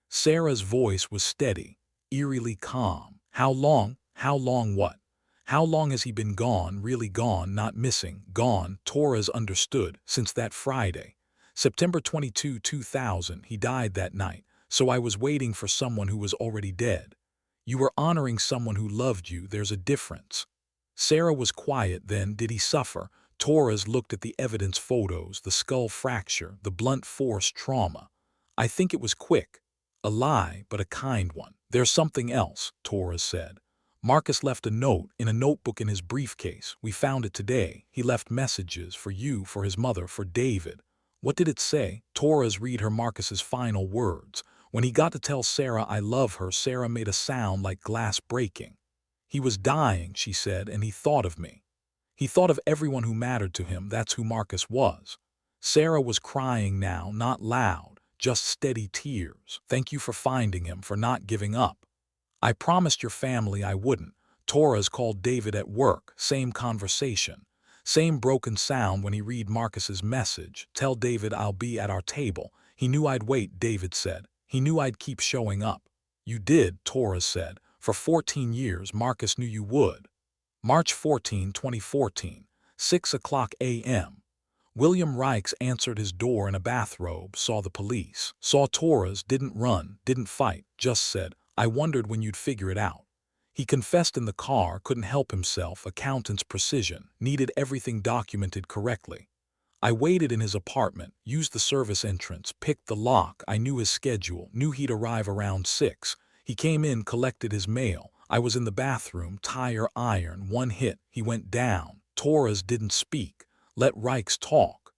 Sarah's voice was steady, eerily calm. How long? How long what? How long has he been gone, really gone, not missing, gone? Torres understood, since that Friday. September 22, 2000, he died that night, so I was waiting for someone who was already dead. You were honoring someone who loved you, there's a difference. Sarah was quiet then. Did he suffer? Torres looked at the evidence photos, the skull fracture, the blunt force trauma. I think it was quick. A lie, but a kind one. There's something else, Torres said. Marcus left a note in a notebook in his briefcase. We found it today. He left messages for you, for his mother, for David. What did it say? Torres read her Marcus's final words. When he got to tell Sarah I love her, Sarah made a sound like glass breaking. He was dying, she said, and he thought of me. He thought of everyone who mattered to him. That's who Marcus was. Sarah was crying now, not loud, just steady tears. Thank you for finding him, for not giving up. I promised your family I wouldn't. Torres called David at work, same conversation. Same broken sound when he read Marcus's message. Tell David I'll be at our table. He knew I'd wait, David said. He knew I'd keep showing up. You did, Torres said. For 14 years, Marcus knew you would. March 14, 2014, 6 o'clock a.m. William Reichs answered his door in a bathrobe, saw the police. Saw Torres, didn't run, didn't fight, just said, I wondered when you'd figure it out. He confessed in the car, couldn't help himself, accountant's precision, needed everything documented correctly. I waited in his apartment, used the service entrance, picked the lock. I knew his schedule, knew he'd arrive around 6. He came in, collected his mail. I was in the bathroom, tire iron, one hit. He went down. Torres didn't speak. Let Reichs talk.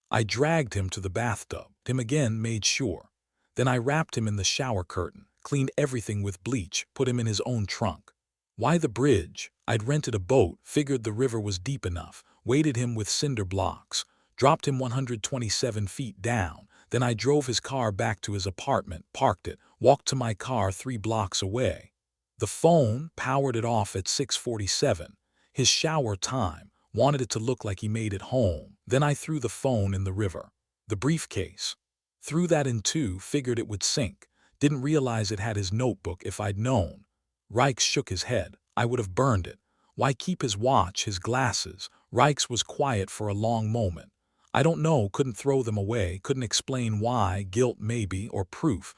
I dragged him to the bathtub. Him again, made sure. Then I wrapped him in the shower curtain, cleaned everything with bleach, put him in his own trunk. Why the bridge? I'd rented a boat, figured the river was deep enough, weighted him with cinder blocks, dropped him 127 feet down. Then I drove his car back to his apartment, parked it, walked to my car 3 blocks away. The phone, powered it off at 6:47. His shower time, wanted it to look like he made it home. Then I threw the phone in the river. The briefcase. Threw that in too, figured it would sink. Didn't realize it had his notebook. If I'd known. Reichs shook his head. I would have burned it. Why keep his watch, his glasses? Reichs was quiet for a long moment. I don't know, couldn't throw them away, couldn't explain why, guilt maybe, or proof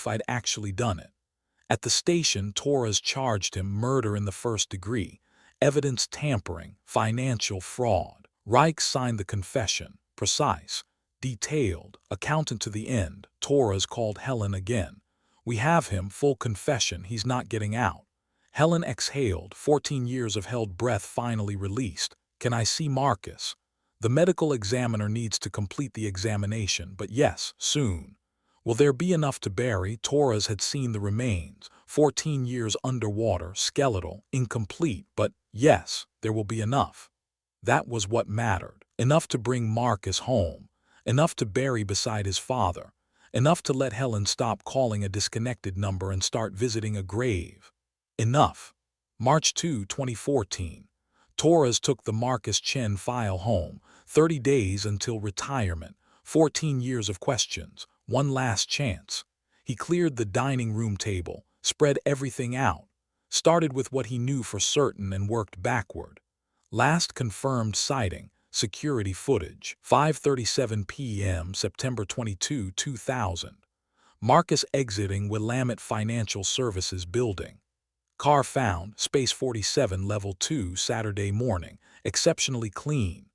I'd actually done it. At the station, Torres charged him murder in the 1st degree, evidence tampering, financial fraud. Reichs signed the confession, precise, detailed, accountant to the end. Torres called Helen again. We have him, full confession, he's not getting out. Helen exhaled, 14 years of held breath finally released. Can I see Marcus? The medical examiner needs to complete the examination, but yes, soon. Will there be enough to bury? Torres had seen the remains, 14 years underwater, skeletal, incomplete, but yes, there will be enough. That was what mattered. Enough to bring Marcus home, enough to bury beside his father, enough to let Helen stop calling a disconnected number and start visiting a grave. Enough. March 2, 2014. Torres took the Marcus Chen file home, 30 days until retirement, 14 years of questions, one last chance. He cleared the dining room table, spread everything out, started with what he knew for certain and worked backward. Last confirmed sighting, security footage, 5:37 p.m. September 22, 2000. Marcus exiting Willamette Financial Services building. Car found, space 47, level 2, Saturday morning, exceptionally clean.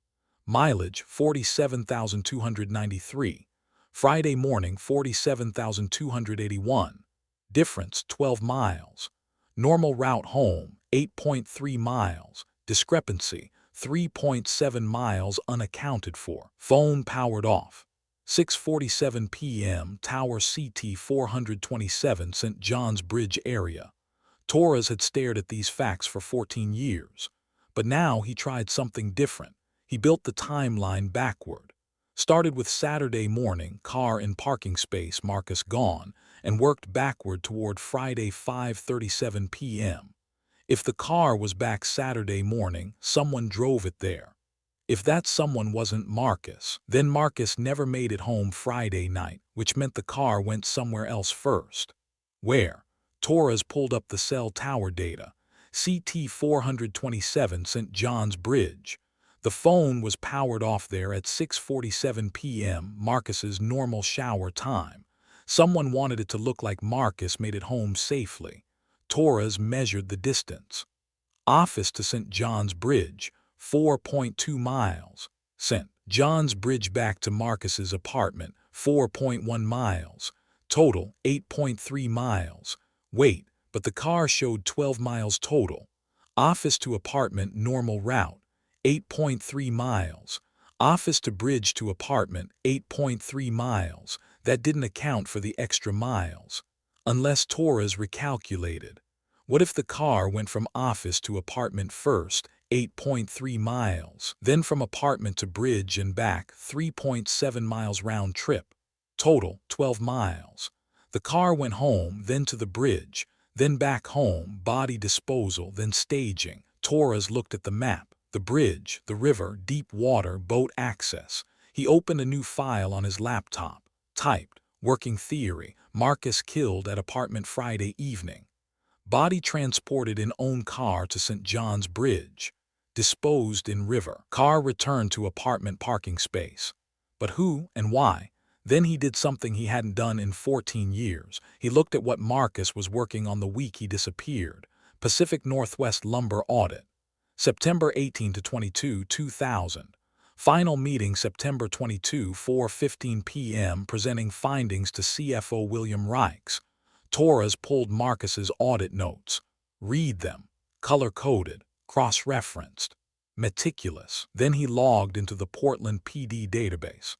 Mileage 47,293. Friday morning 47,281. Difference 12 miles. Normal route home 8.3 miles. Discrepancy 3.7 miles unaccounted for. Phone powered off. 6:47 p.m. Tower CT 427 St. John's Bridge area. Torres had stared at these facts for 14 years. But now he tried something different. He built the timeline backward. Started with Saturday morning, car in parking space, Marcus gone, and worked backward toward Friday 5:37 p.m. If the car was back Saturday morning, someone drove it there. If that someone wasn't Marcus, then Marcus never made it home Friday night, which meant the car went somewhere else first. Where? Torres pulled up the cell tower data. CT 427 St. John's Bridge. The phone was powered off there at 6:47 p.m., Marcus's normal shower time. Someone wanted it to look like Marcus made it home safely. Torres measured the distance. Office to St. John's Bridge, 4.2 miles. St. John's Bridge back to Marcus's apartment, 4.1 miles. Total, 8.3 miles. Wait, but the car showed 12 miles total. Office to apartment normal route, 8.3 miles. Office to bridge to apartment, 8.3 miles. That didn't account for the extra miles. Unless Torres recalculated. What if the car went from office to apartment first, 8.3 miles. Then from apartment to bridge and back, 3.7 miles round trip. Total, 12 miles. The car went home, then to the bridge, then back home, body disposal, then staging. Torres looked at the map, the bridge, the river, deep water, boat access. He opened a new file on his laptop, typed, working theory, Marcus killed at apartment Friday evening. Body transported in own car to St. John's Bridge. Disposed in river. Car returned to apartment parking space. But who and why? Then he did something he hadn't done in 14 years. He looked at what Marcus was working on the week he disappeared. Pacific Northwest Lumber Audit. September 18 to 22, 2000. Final meeting September 22, 4:15 p.m. presenting findings to CFO William Reichs. Torres pulled Marcus's audit notes. Read them. Color-coded. Cross-referenced. Meticulous. Then he logged into the Portland PD database.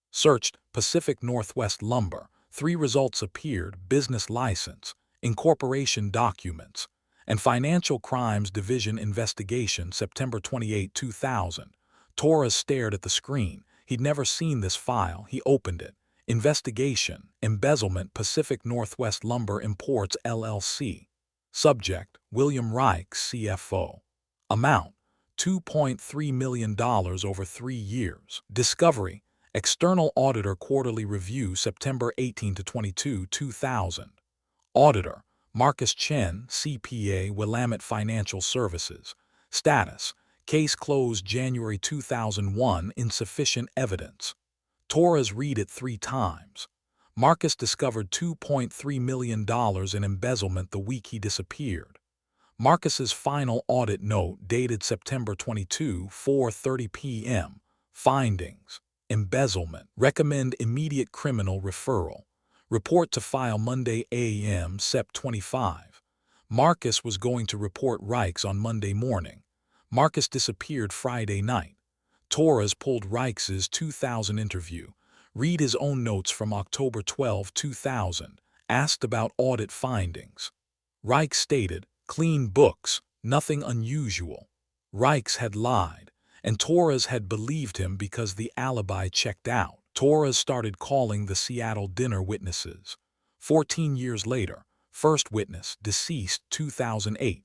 Searched Pacific Northwest Lumber. 3 results appeared: business license, incorporation documents, and Financial Crimes Division investigation September 28, 2000. Torres stared at the screen. He'd never seen this file. He opened it. Investigation, embezzlement, Pacific Northwest Lumber Imports LLC. Subject, William Reichs, CFO. Amount, $2.3 million over 3 years. Discovery, External Auditor Quarterly Review September 18 to 22, 2000. Auditor, Marcus Chen, CPA, Willamette Financial Services. Status, case closed January 2001, insufficient evidence. Torres read it 3 times. Marcus discovered $2.3 million in embezzlement the week he disappeared. Marcus's final audit note dated September 22, 4:30 p.m. Findings. Embezzlement. Recommend immediate criminal referral. Report to file Monday a.m. Sep 25. Marcus was going to report Reichs on Monday morning. Marcus disappeared Friday night. Torres pulled Reichs's 2000 interview. Read his own notes from October 12, 2000. Asked about audit findings. Reichs stated, clean books, nothing unusual. Reichs had lied, and Torres had believed him because the alibi checked out. Torres started calling the Seattle dinner witnesses. 14 years later, first witness, deceased 2008.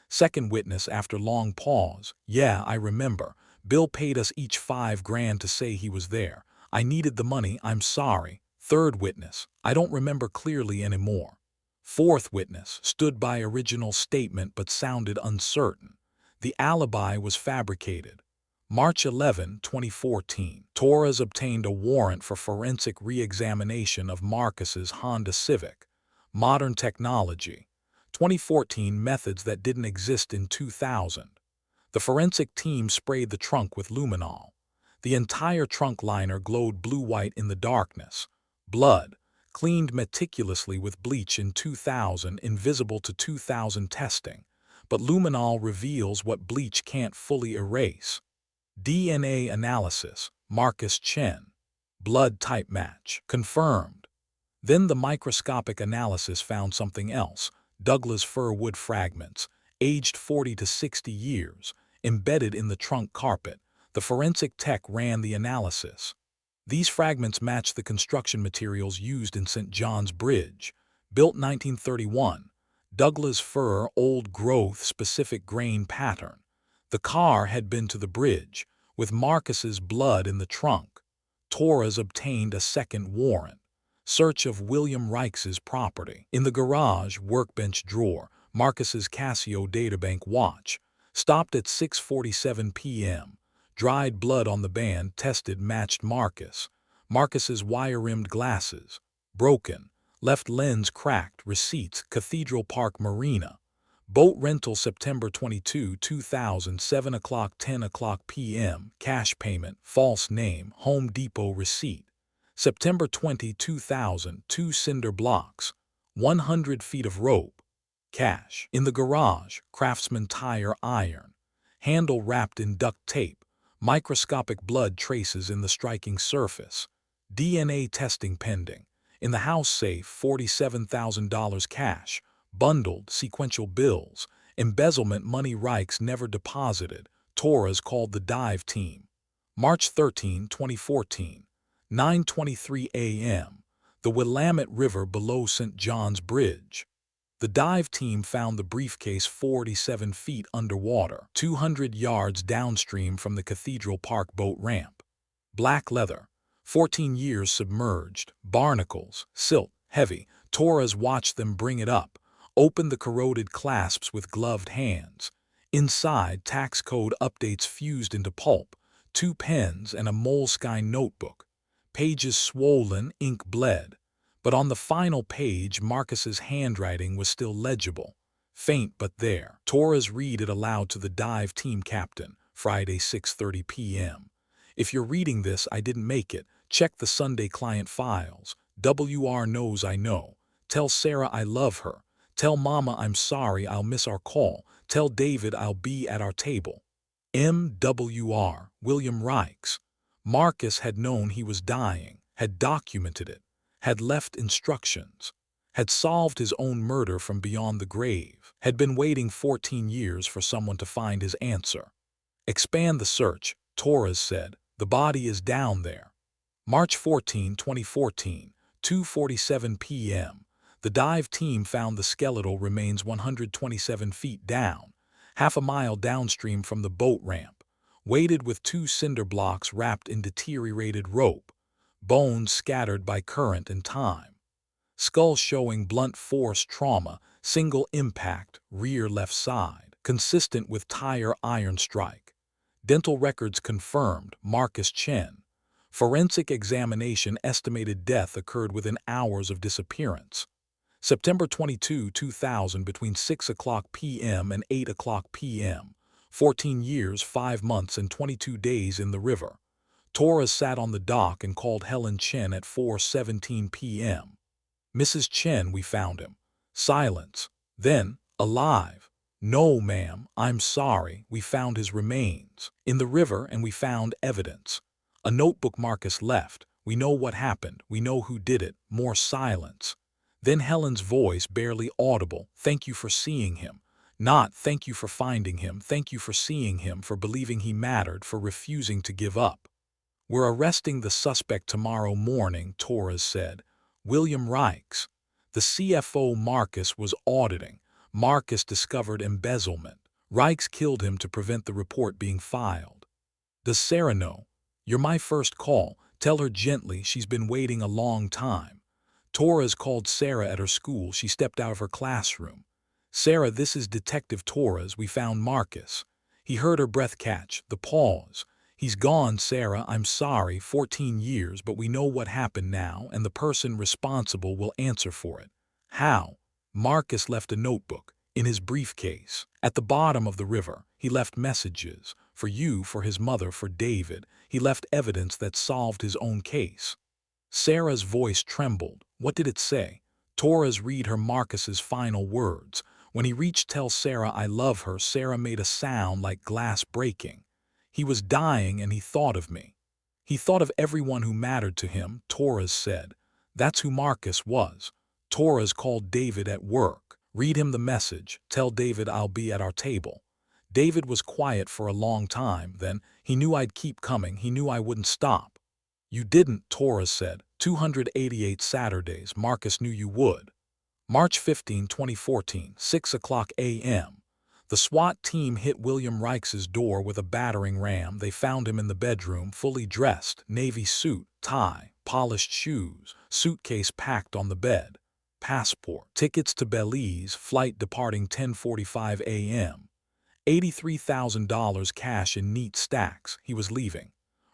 Second witness after long pause, yeah, I remember. Bill paid us each $5,000 to say he was there. I needed the money, I'm sorry. Third witness, I don't remember clearly anymore. Fourth witness, stood by original statement but sounded uncertain. The alibi was fabricated. March 11, 2014. Torres obtained a warrant for forensic re-examination of Marcus's Honda Civic. Modern technology. 2014 methods that didn't exist in 2000. The forensic team sprayed the trunk with luminol. The entire trunk liner glowed blue-white in the darkness. Blood, cleaned meticulously with bleach in 2000, invisible to 2000 testing. But luminol reveals what bleach can't fully erase. DNA analysis, Marcus Chen. Blood type match, confirmed. Then the microscopic analysis found something else. Douglas fir wood fragments, aged 40 to 60 years, embedded in the trunk carpet. The forensic tech ran the analysis. These fragments match the construction materials used in St. John's Bridge. Built 1931. Douglas fir, old growth, specific grain pattern. The car had been to the bridge, with Marcus's blood in the trunk. Torres obtained a second warrant. Search of William Reichs's property. In the garage, workbench drawer, Marcus's Casio databank watch. Stopped at 6:47 p.m. Dried blood on the band tested matched Marcus. Marcus's wire-rimmed glasses. Broken. Left lens cracked. Receipts, Cathedral Park Marina. Boat rental September 22, 2000, 7:10 p.m. Cash payment, false name, Home Depot receipt. September 20, 2000, 2 cinder blocks. 100 feet of rope. Cash. In the garage, Craftsman tire iron. Handle wrapped in duct tape. Microscopic blood traces in the striking surface. DNA testing pending. In the house safe, $47,000 cash. Bundled, sequential bills. Embezzlement money Reichs never deposited. Torres called the dive team. March 13, 2014, 9:23 a.m., the Willamette River below St. John's Bridge. The dive team found the briefcase 47 feet underwater, 200 yards downstream from the Cathedral Park boat ramp. Black leather, 14 years submerged, barnacles, silt, heavy. Torres watched them bring it up, opened the corroded clasps with gloved hands. Inside, tax code updates fused into pulp, 2 pens and a moleskine notebook. Pages swollen, ink bled. But on the final page, Marcus's handwriting was still legible. Faint but there. Torres read it aloud to the dive team captain, Friday 6:30 p.m. If you're reading this, I didn't make it. Check the Sunday client files. WR knows I know. Tell Sarah I love her. Tell Mama I'm sorry I'll miss our call. Tell David I'll be at our table. MWR, William Rikes. Marcus had known he was dying, had documented it, had left instructions, had solved his own murder from beyond the grave, had been waiting 14 years for someone to find his answer. Expand the search, Torres said. The body is down there. March 14, 2014, 2:47 p.m. The dive team found the skeletal remains 127 feet down, half a mile downstream from the boat ramp, weighted with 2 cinder blocks wrapped in deteriorated rope, bones scattered by current and time. Skull showing blunt force trauma, single impact, rear left side, consistent with tire iron strike. Dental records confirmed, Marcus Chen. Forensic examination estimated death occurred within hours of disappearance. September 22, 2000, between 6:00 p.m. and 8:00 p.m. 14 years, 5 months, and 22 days in the river. Torres sat on the dock and called Helen Chen at 4:17 p.m. Mrs. Chen, we found him. Silence. Then, alive. No, ma'am, I'm sorry, we found his remains. In the river, and we found evidence. A notebook Marcus left. We know what happened. We know who did it. More silence. Then Helen's voice, barely audible. Thank you for seeing him. Not, thank you for finding him. Thank you for seeing him, for believing he mattered, for refusing to give up. We're arresting the suspect tomorrow morning, Torres said. William Rikes. The CFO Marcus was auditing. Marcus discovered embezzlement. Rikes killed him to prevent the report being filed. Does Sarah know? You're my first call. Tell her gently, she's been waiting a long time. Torres called Sarah at her school. She stepped out of her classroom. Sarah, this is Detective Torres. We found Marcus. He heard her breath catch, the pause. He's gone, Sarah. I'm sorry, 14 years, but we know what happened now, and the person responsible will answer for it. How? Marcus left a notebook in his briefcase. At the bottom of the river, he left messages. For you, for his mother, for David. He left evidence that solved his own case. Sarah's voice trembled. What did it say? Torres read her Marcus's final words. When he reached tell Sarah I love her, Sarah made a sound like glass breaking. He was dying and he thought of me. He thought of everyone who mattered to him, Torres said. That's who Marcus was. Torres called David at work. Read him the message. Tell David I'll be at our table. David was quiet for a long time. Then he knew I'd keep coming. He knew I wouldn't stop. You didn't, Torres said. 288 Saturdays. Marcus knew you would. March 15, 2014, 6:00 a.m. The SWAT team hit William Rikes' door with a battering ram. They found him in the bedroom, fully dressed, navy suit, tie, polished shoes, suitcase packed on the bed. Passport, tickets to Belize, flight departing 10:45 a.m. $83,000 cash in neat stacks. He was leaving.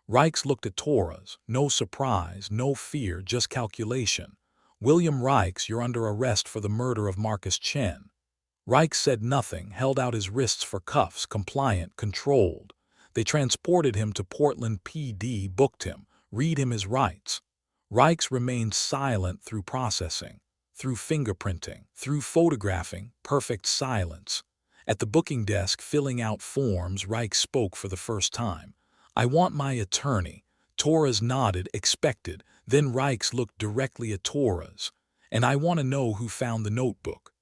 Rikes looked at Torres. No surprise, no fear, just calculation. William Rikes, you're under arrest for the murder of Marcus Chen. Rikes said nothing, held out his wrists for cuffs, compliant, controlled. They transported him to Portland PD, booked him, read him his rights. Rikes remained silent through processing, through fingerprinting, through photographing, perfect silence. At the booking desk, filling out forms, Rikes spoke for the first time. I want my attorney. Torres nodded, expected. Then Rikes looked directly at Torres. And I want to know who found the notebook.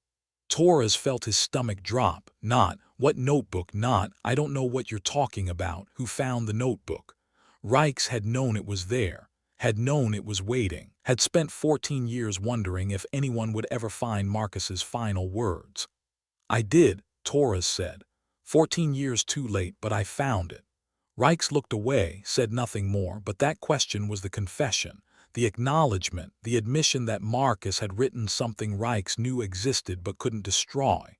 Torres felt his stomach drop. Not, what notebook? Not, I don't know what you're talking about. Who found the notebook? Rikes had known it was there, had known it was waiting, had spent 14 years wondering if anyone would ever find Marcus's final words. I did, Torres said. 14 years too late, but I found it. Rikes looked away, said nothing more, but that question was the confession, the acknowledgement, the admission that Marcus had written something Rikes knew existed but couldn't destroy.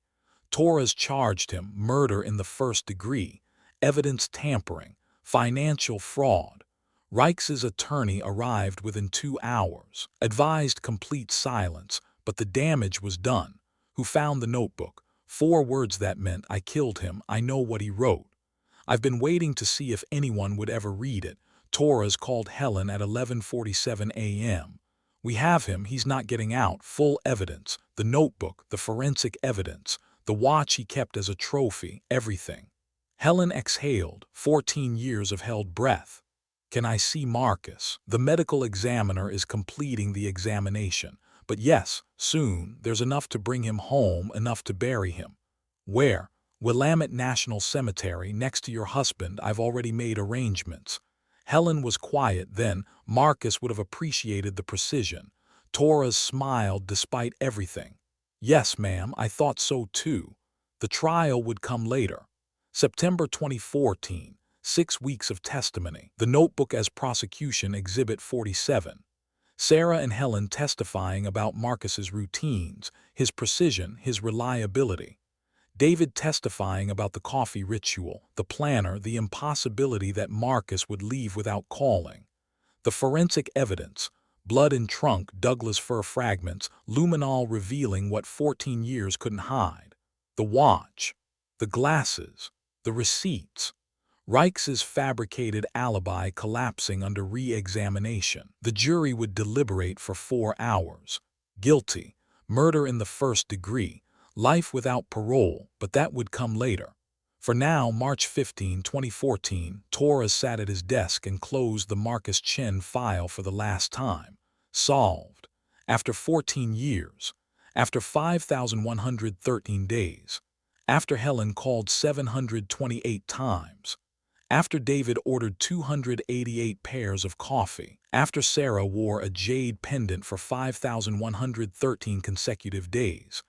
Torres charged him murder in the first degree, evidence tampering, financial fraud. Rikes's attorney arrived within 2 hours, advised complete silence, but the damage was done. Who found the notebook? 4 words that meant I killed him. I know what he wrote. I've been waiting to see if anyone would ever read it. Torres called Helen at 11:47 a.m. We have him, he's not getting out. Full evidence, the notebook, the forensic evidence, the watch he kept as a trophy, everything. Helen exhaled, 14 years of held breath. Can I see Marcus? The medical examiner is completing the examination. But yes, soon, there's enough to bring him home, enough to bury him. Where? Willamette National Cemetery, next to your husband. I've already made arrangements. Helen was quiet then. Marcus would have appreciated the precision. Torres smiled despite everything. Yes, ma'am, I thought so too. The trial would come later. September 2014, 6 weeks of testimony. The notebook as prosecution Exhibit 47. Sarah and Helen testifying about Marcus's routines, his precision, his reliability. David testifying about the coffee ritual, the planner, the impossibility that Marcus would leave without calling. The forensic evidence, blood in trunk, Douglas fir fragments, luminol revealing what 14 years couldn't hide. The watch, the glasses, the receipts. Rikes's fabricated alibi collapsing under re-examination. The jury would deliberate for 4 hours. Guilty, murder in the first degree, life without parole, but that would come later. For now, March 15, 2014, Torres sat at his desk and closed the Marcus Chen file for the last time. Solved. After 14 years. After 5,113 days. After Helen called 728 times. After David ordered 288 pairs of coffee. After Sarah wore a jade pendant for 5,113 consecutive days.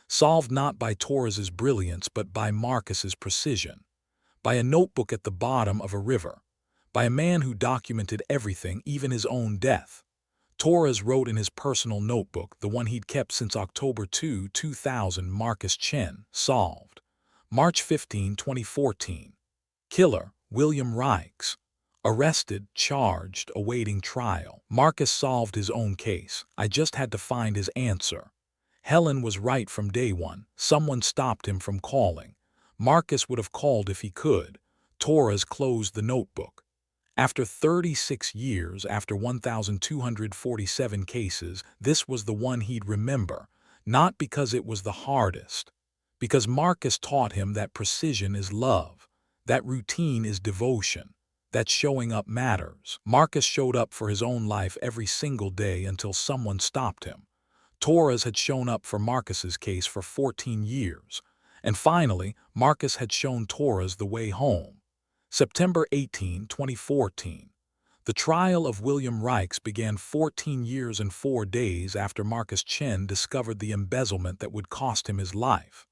Solved not by Torres's brilliance but by Marcus's precision. By a notebook at the bottom of a river. By a man who documented everything, even his own death. Torres wrote in his personal notebook, the one he'd kept since October 2, 2000, Marcus Chen, solved. March 15, 2014. Killer, William Rikes. Arrested, charged, awaiting trial. Marcus solved his own case. I just had to find his answer. Helen was right from day one. Someone stopped him from calling. Marcus would have called if he could. Torres closed the notebook. After 36 years, after 1,247 cases, this was the one he'd remember. Not because it was the hardest. Because Marcus taught him that precision is love. That routine is devotion. That showing up matters. Marcus showed up for his own life every single day until someone stopped him. Torres had shown up for Marcus's case for 14 years. And finally, Marcus had shown Torres the way home. September 18, 2014. The trial of William Rikes began 14 years and 4 days after Marcus Chen discovered the embezzlement that would cost him his life.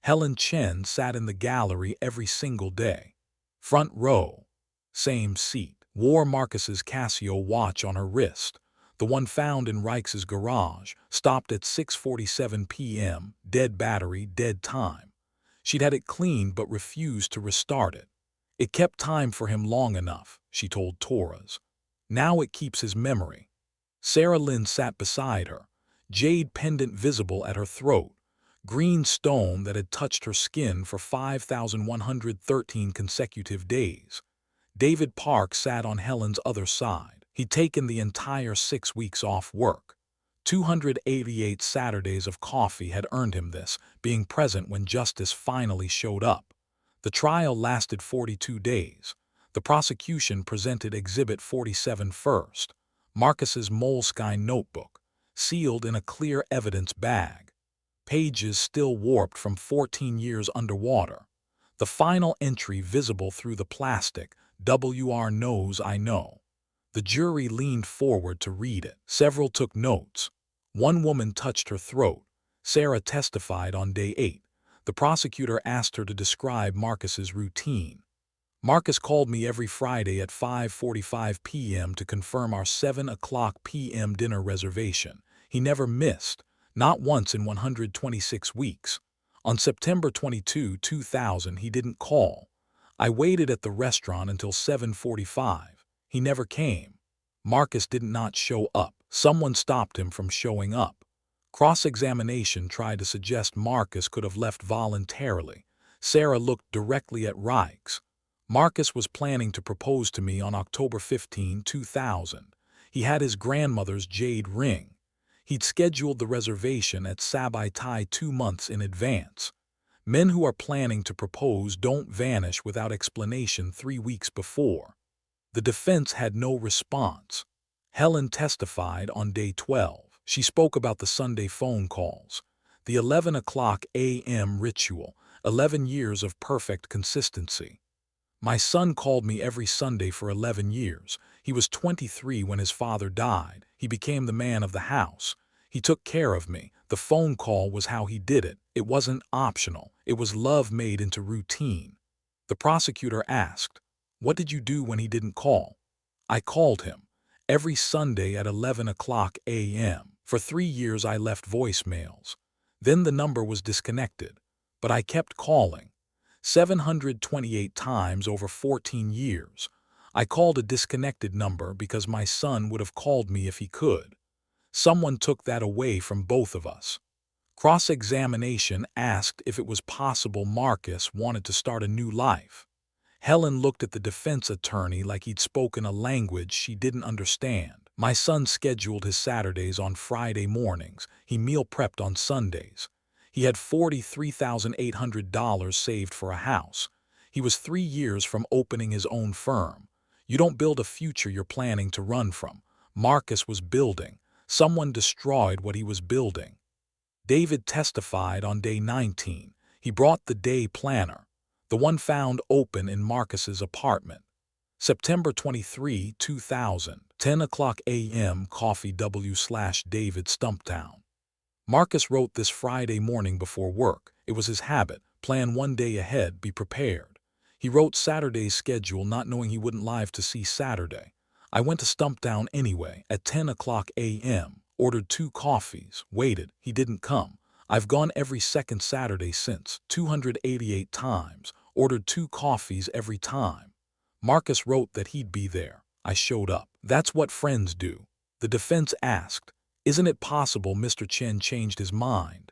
Helen Chen sat in the gallery every single day. Front row. Same seat. Wore Marcus's Casio watch on her wrist. The one found in Rikes's garage. Stopped at 6:47 p.m. Dead battery, dead time. She'd had it cleaned but refused to restart it. It kept time for him long enough, she told Torres. Now it keeps his memory. Sarah Lynn sat beside her. Jade pendant visible at her throat. Green stone that had touched her skin for 5,113 consecutive days. David Park sat on Helen's other side. He'd taken the entire 6 weeks off work. 288 Saturdays of coffee had earned him this, being present when justice finally showed up. The trial lasted 42 days. The prosecution presented Exhibit 47 first. Marcus's moleskine notebook, sealed in a clear evidence bag. pages still warped from 14 years underwater. The final entry visible through the plastic, "WR knows I know." The jury leaned forward to read it. Several took notes. One woman touched her throat. Sarah testified on day 8. The prosecutor asked her to describe Marcus's routine. "Marcus called me every Friday at 5:45 p.m. to confirm our 7 p.m. dinner reservation. He never missed, not once in 126 weeks. On September 22, 2000, he didn't call. I waited at the restaurant until 7:45. He never came. Marcus did not show up. Someone stopped him from showing up." Cross-examination tried to suggest Marcus could have left voluntarily. Sarah looked directly at Reichs. "Marcus was planning to propose to me on October 15, 2000. He had his grandmother's jade ring. He'd scheduled the reservation at Sabai Thai 2 months in advance. Men who are planning to propose don't vanish without explanation 3 weeks before." The defense had no response. Helen testified on day 12. She spoke about the Sunday phone calls. The 11 a.m. ritual, 11 years of perfect consistency. "My son called me every Sunday for 11 years. He was 23 when his father died. He became the man of the house. He took care of me. The phone call was how he did it. It wasn't optional. It was love made into routine." The prosecutor asked, "What did you do when he didn't call?" "I called him. Every Sunday at 11 a.m. For 3 years I left voicemails. Then the number was disconnected. But I kept calling. 728 times over 14 years. I called a disconnected number because my son would have called me if he could. Someone took that away from both of us." Cross-examination asked if it was possible Marcus wanted to start a new life. Helen looked at the defense attorney like he'd spoken a language she didn't understand. "My son scheduled his Saturdays on Friday mornings. He meal prepped on Sundays. He had $43,800 saved for a house. He was 3 years from opening his own firm. You don't build a future you're planning to run from. Marcus was building. Someone destroyed what he was building." David testified on day 19. He brought the day planner, the one found open in Marcus's apartment. September 23, 2000, 10 a.m. coffee W/David Stumptown. "Marcus wrote this Friday morning before work. It was his habit. Plan one day ahead, be prepared. He wrote Saturday's schedule not knowing he wouldn't live to see Saturday. I went to Stumptown anyway at 10 a.m., ordered 2 coffees, waited, he didn't come. I've gone every second Saturday since, 288 times, ordered 2 coffees every time. Marcus wrote that he'd be there. I showed up. That's what friends do." The defense asked, "Isn't it possible Mr. Chen changed his mind?"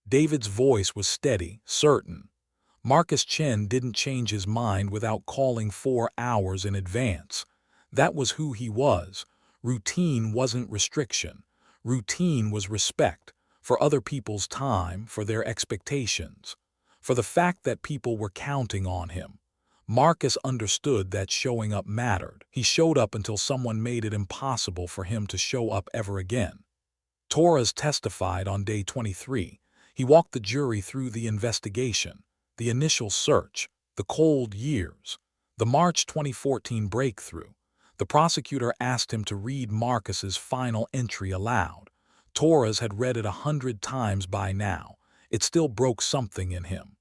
David's voice was steady, certain. "Marcus Chen didn't change his mind without calling 4 hours in advance. That was who he was. Routine wasn't restriction. Routine was respect for other people's time, for their expectations, for the fact that people were counting on him. Marcus understood that showing up mattered. He showed up until someone made it impossible for him to show up ever again." Torres testified on day 23. He walked the jury through the investigation, the initial search, the cold years, the March 2014 breakthrough. The prosecutor asked him to read Marcus's final entry aloud. Torres had read it 100 times by now. It still broke something in him.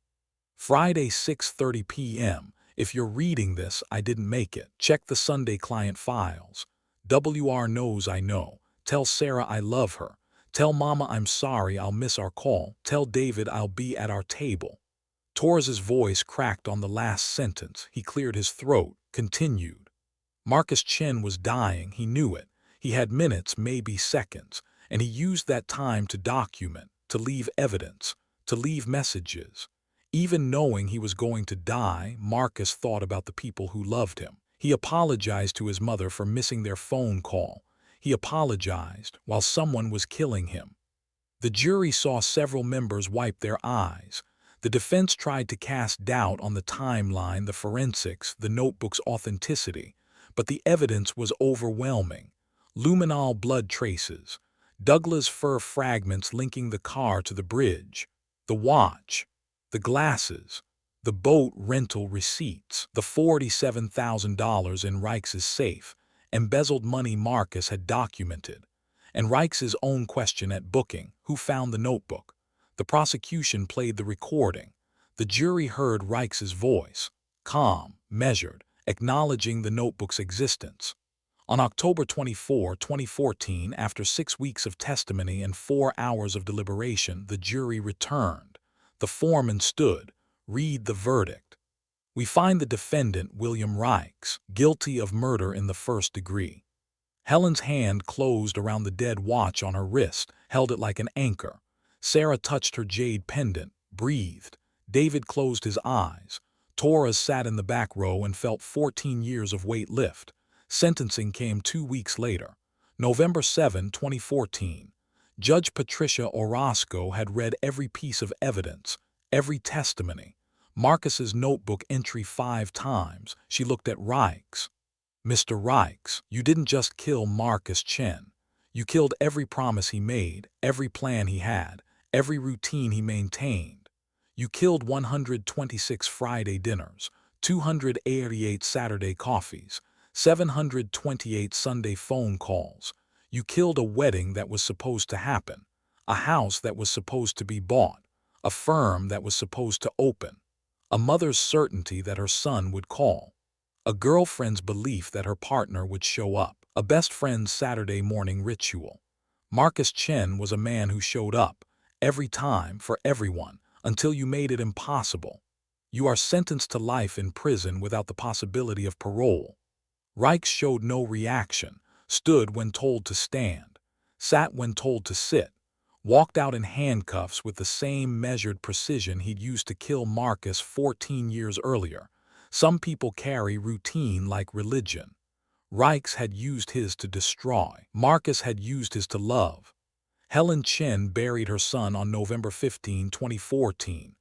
"Friday 6:30 p.m. If you're reading this, I didn't make it. Check the Sunday client files. WR knows I know. Tell Sarah I love her. Tell Mama I'm sorry I'll miss our call. Tell David I'll be at our table." Torres's voice cracked on the last sentence. He cleared his throat, continued. Marcus Chen was dying, he knew it. He had minutes, maybe seconds, and he used that time to document, to leave evidence, to leave messages. Even knowing he was going to die, Marcus thought about the people who loved him. He apologized to his mother for missing their phone call. He apologized while someone was killing him. The jury saw several members wipe their eyes. The defense tried to cast doubt on the timeline, the forensics, the notebook's authenticity, but the evidence was overwhelming. Luminol blood traces, Douglas fir fragments linking the car to the bridge, the watch, the glasses, the boat rental receipts, the $47,000 in Reich's safe, embezzled money Marcus had documented, and Reich's own question at booking, who found the notebook. The prosecution played the recording. The jury heard Reich's voice, calm, measured, acknowledging the notebook's existence. On October 24, 2014, after 6 weeks of testimony and 4 hours of deliberation, the jury returned. The foreman stood. Read the verdict. We find the defendant, William Reichs, guilty of murder in the first degree. Helen's hand closed around the dead watch on her wrist, held it like an anchor. Sarah touched her jade pendant, breathed. David closed his eyes. Torres sat in the back row and felt 14 years of weight lift. Sentencing came 2 weeks later. November 7, 2014. Judge Patricia Orozco had read every piece of evidence, every testimony. Marcus's notebook entry 5 times. She looked at Reichs. Mr. Reichs, you didn't just kill Marcus Chen. You killed every promise he made, every plan he had, every routine he maintained. You killed 126 Friday dinners, 288 Saturday coffees, 728 Sunday phone calls. You killed a wedding that was supposed to happen, a house that was supposed to be bought, a firm that was supposed to open, a mother's certainty that her son would call, a girlfriend's belief that her partner would show up, a best friend's Saturday morning ritual. Marcus Chen was a man who showed up, every time, for everyone, until you made it impossible. You are sentenced to life in prison without the possibility of parole. Reich showed no reaction, stood when told to stand, sat when told to sit, walked out in handcuffs with the same measured precision he'd used to kill Marcus 14 years earlier. Some people carry routine like religion. Reichs had used his to destroy. Marcus had used his to love. Helen Chen buried her son on November 15, 2014.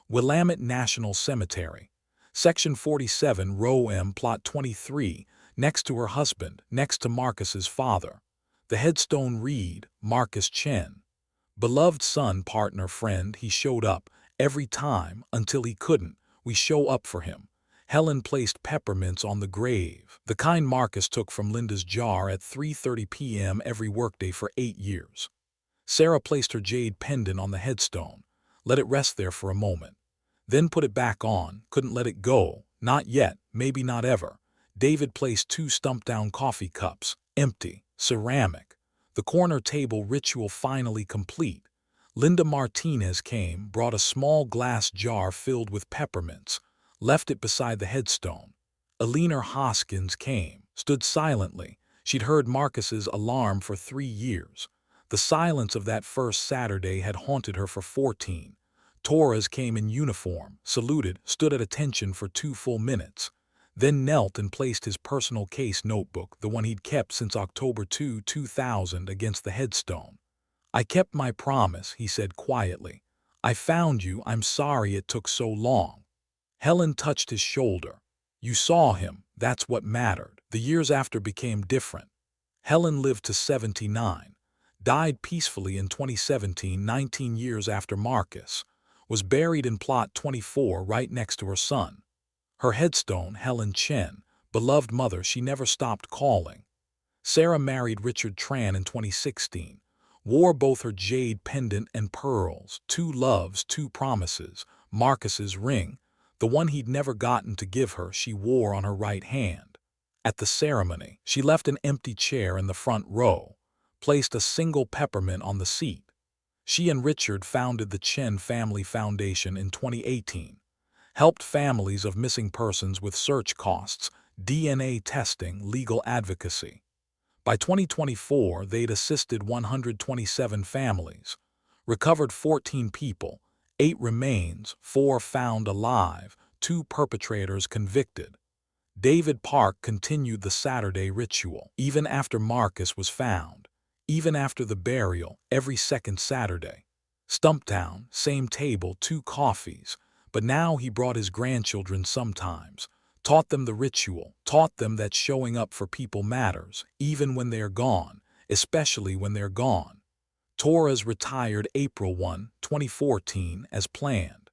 Willamette National Cemetery. Section 47, Row M, Plot 23, next to her husband, next to Marcus's father. The headstone read, Marcus Chen. Beloved son, partner, friend, he showed up, every time, until he couldn't. We show up for him. Helen placed peppermints on the grave, the kind Marcus took from Linda's jar at 3:30 p.m. every workday for 8 years. Sarah placed her jade pendant on the headstone, let it rest there for a moment, then put it back on, couldn't let it go, not yet, maybe not ever. David placed 2 stumped-down coffee cups, empty, ceramic. The corner table ritual finally complete. Linda Martinez came, brought a small glass jar filled with peppermints, left it beside the headstone. Eleanor Hoskins came, stood silently. She'd heard Marcus's alarm for 3 years. The silence of that first Saturday had haunted her for 14. Torres came in uniform, saluted, stood at attention for 2 full minutes, then knelt and placed his personal case notebook, the one he'd kept since October 2, 2000, against the headstone. I kept my promise, he said quietly. I found you, I'm sorry it took so long. Helen touched his shoulder. You saw him, that's what mattered. The years after became different. Helen lived to 79, died peacefully in 2017, 19 years after Marcus, was buried in Plot 24 right next to her son. Her headstone, Helen Chen, beloved mother she never stopped calling. Sarah married Richard Tran in 2016, wore both her jade pendant and pearls, 2 loves, 2 promises. Marcus's ring, the one he'd never gotten to give her, she wore on her right hand. At the ceremony, she left an empty chair in the front row, placed a single peppermint on the seat. She and Richard founded the Chen Family Foundation in 2018, helped families of missing persons with search costs, DNA testing, legal advocacy. By 2024, they'd assisted 127 families, recovered 14 people, 8 remains, 4 found alive, 2 perpetrators convicted. David Park continued the Saturday ritual, even after Marcus was found, even after the burial, every second Saturday. Stumptown, same table, 2 coffees, but now he brought his grandchildren sometimes, taught them the ritual, taught them that showing up for people matters, even when they're gone, especially when they're gone. Torres retired April 1, 2014 as planned,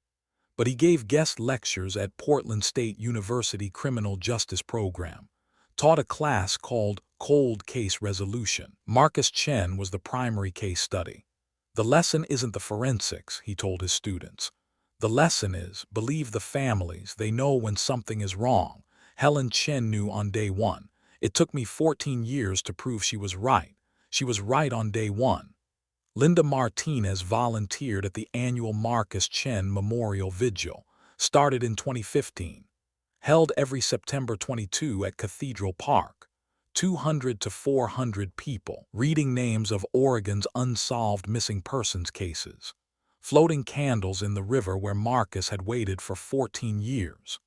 but he gave guest lectures at Portland State University Criminal Justice Program, taught a class called Cold Case Resolution. Marcus Chen was the primary case study. The lesson isn't the forensics, he told his students. The lesson is, believe the families, they know when something is wrong. Helen Chen knew on day one. It took me 14 years to prove she was right. She was right on day one. Linda Martinez volunteered at the annual Marcus Chen Memorial Vigil, started in 2015. Held every September 22 at Cathedral Park. 200 to 400 people, reading names of Oregon's unsolved missing persons cases. Floating candles in the river where Marcus had waited for 14 years.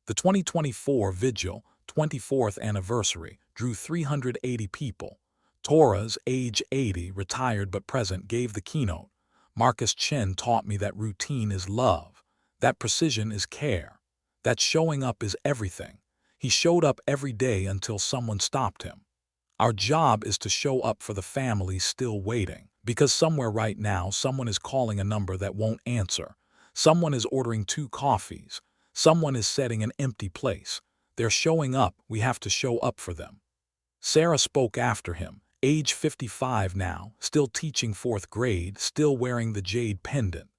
The 2024 Vigil, 24th anniversary, drew 380 people. Torres, age 80, retired but present, gave the keynote. Marcus Chen taught me that routine is love, that precision is care, that showing up is everything. He showed up every day until someone stopped him. Our job is to show up for the families still waiting, because somewhere right now someone is calling a number that won't answer. Someone is ordering 2 coffees. Someone is setting an empty place. They're showing up, we have to show up for them. Sarah spoke after him, age 55 now, still teaching 4th grade, still wearing the jade pendant.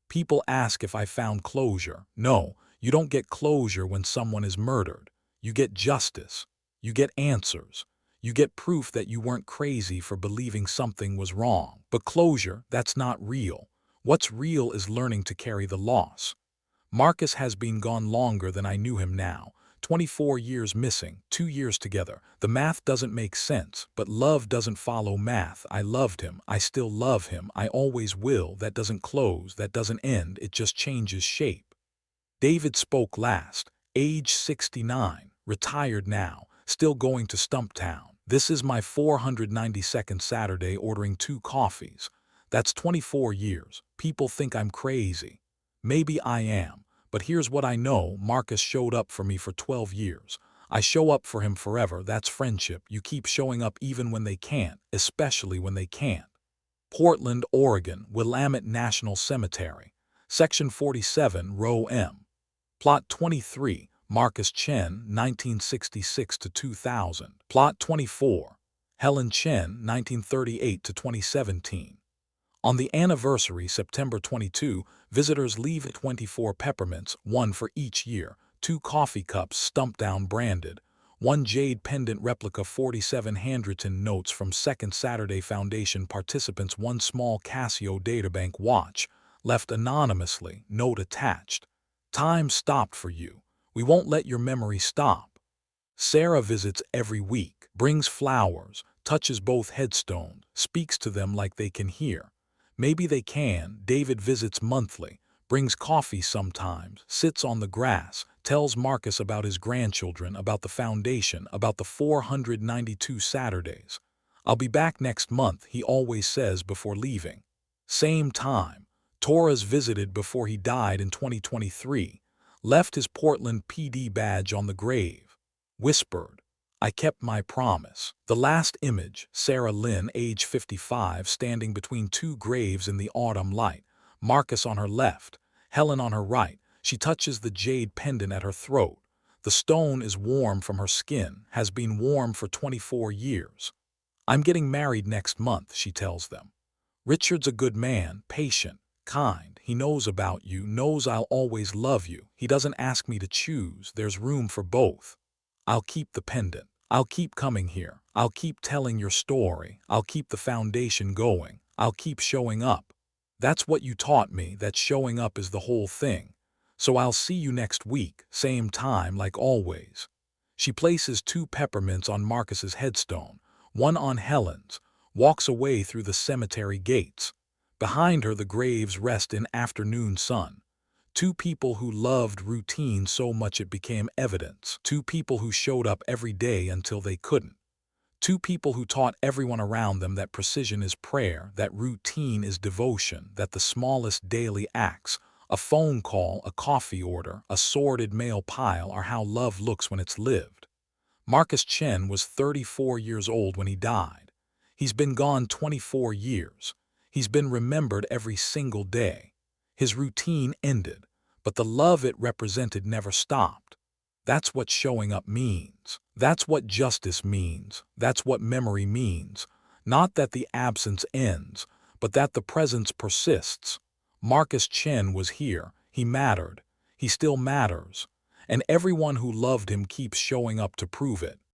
People ask if I found closure. No, you don't get closure when someone is murdered. You get justice. You get answers. You get proof that you weren't crazy for believing something was wrong. But closure, that's not real. What's real is learning to carry the loss. Marcus has been gone longer than I knew him now. 24 years missing, 2 years together. The math doesn't make sense, but love doesn't follow math. I loved him. I still love him. I always will. That doesn't close. That doesn't end. It just changes shape. David spoke last, age 69, retired now, still going to Stumptown. This is my 492nd Saturday ordering 2 coffees. That's 24 years. People think I'm crazy. Maybe I am, but here's what I know. Marcus showed up for me for 12 years. I show up for him forever. That's friendship. You keep showing up even when they can't, especially when they can't. Portland, Oregon, Willamette National Cemetery. Section 47, Row M. Plot 23, Marcus Chen, 1966 to 2000. Plot 24, Helen Chen, 1938 to 2017. On the anniversary, September 22, visitors leave 24 peppermints, 1 for each year, 2 coffee cups Stumptown branded, 1 jade pendant replica, 47 handwritten notes from Second Saturday Foundation participants, 1 small Casio databank watch, left anonymously, note attached. Time stopped for you. We won't let your memory stop. Sarah visits every week, brings flowers, touches both headstones, speaks to them like they can hear. Maybe they can. David visits monthly, brings coffee sometimes, sits on the grass, tells Marcus about his grandchildren, about the foundation, about the 492 Saturdays. I'll be back next month, he always says before leaving. Same time. Torres visited before he died in 2023, left his Portland PD badge on the grave, whispered, I kept my promise. The last image, Sarah Lynn, age 55, standing between 2 graves in the autumn light, Marcus on her left, Helen on her right. She touches the jade pendant at her throat. The stone is warm from her skin, has been warm for 24 years. I'm getting married next month, she tells them. Richard's a good man, patient, kind. He knows about you, knows I'll always love you. He doesn't ask me to choose. There's room for both. I'll keep the pendant. I'll keep coming here. I'll keep telling your story. I'll keep the foundation going. I'll keep showing up. That's what you taught me, that showing up is the whole thing. So I'll see you next week, same time like always. She places 2 peppermints on Marcus's headstone, 1 on Helen's, walks away through the cemetery gates. Behind her the graves rest in afternoon sun. 2 people who loved routine so much it became evidence. 2 people who showed up every day until they couldn't. 2 people who taught everyone around them that precision is prayer, that routine is devotion, that the smallest daily acts, a phone call, a coffee order, a sorted mail pile, are how love looks when it's lived. Marcus Chen was 34 years old when he died. He's been gone 24 years. He's been remembered every single day. His routine ended, but the love it represented never stopped. That's what showing up means. That's what justice means. That's what memory means. Not that the absence ends, but that the presence persists. Marcus Chen was here. He mattered. He still matters. And everyone who loved him keeps showing up to prove it.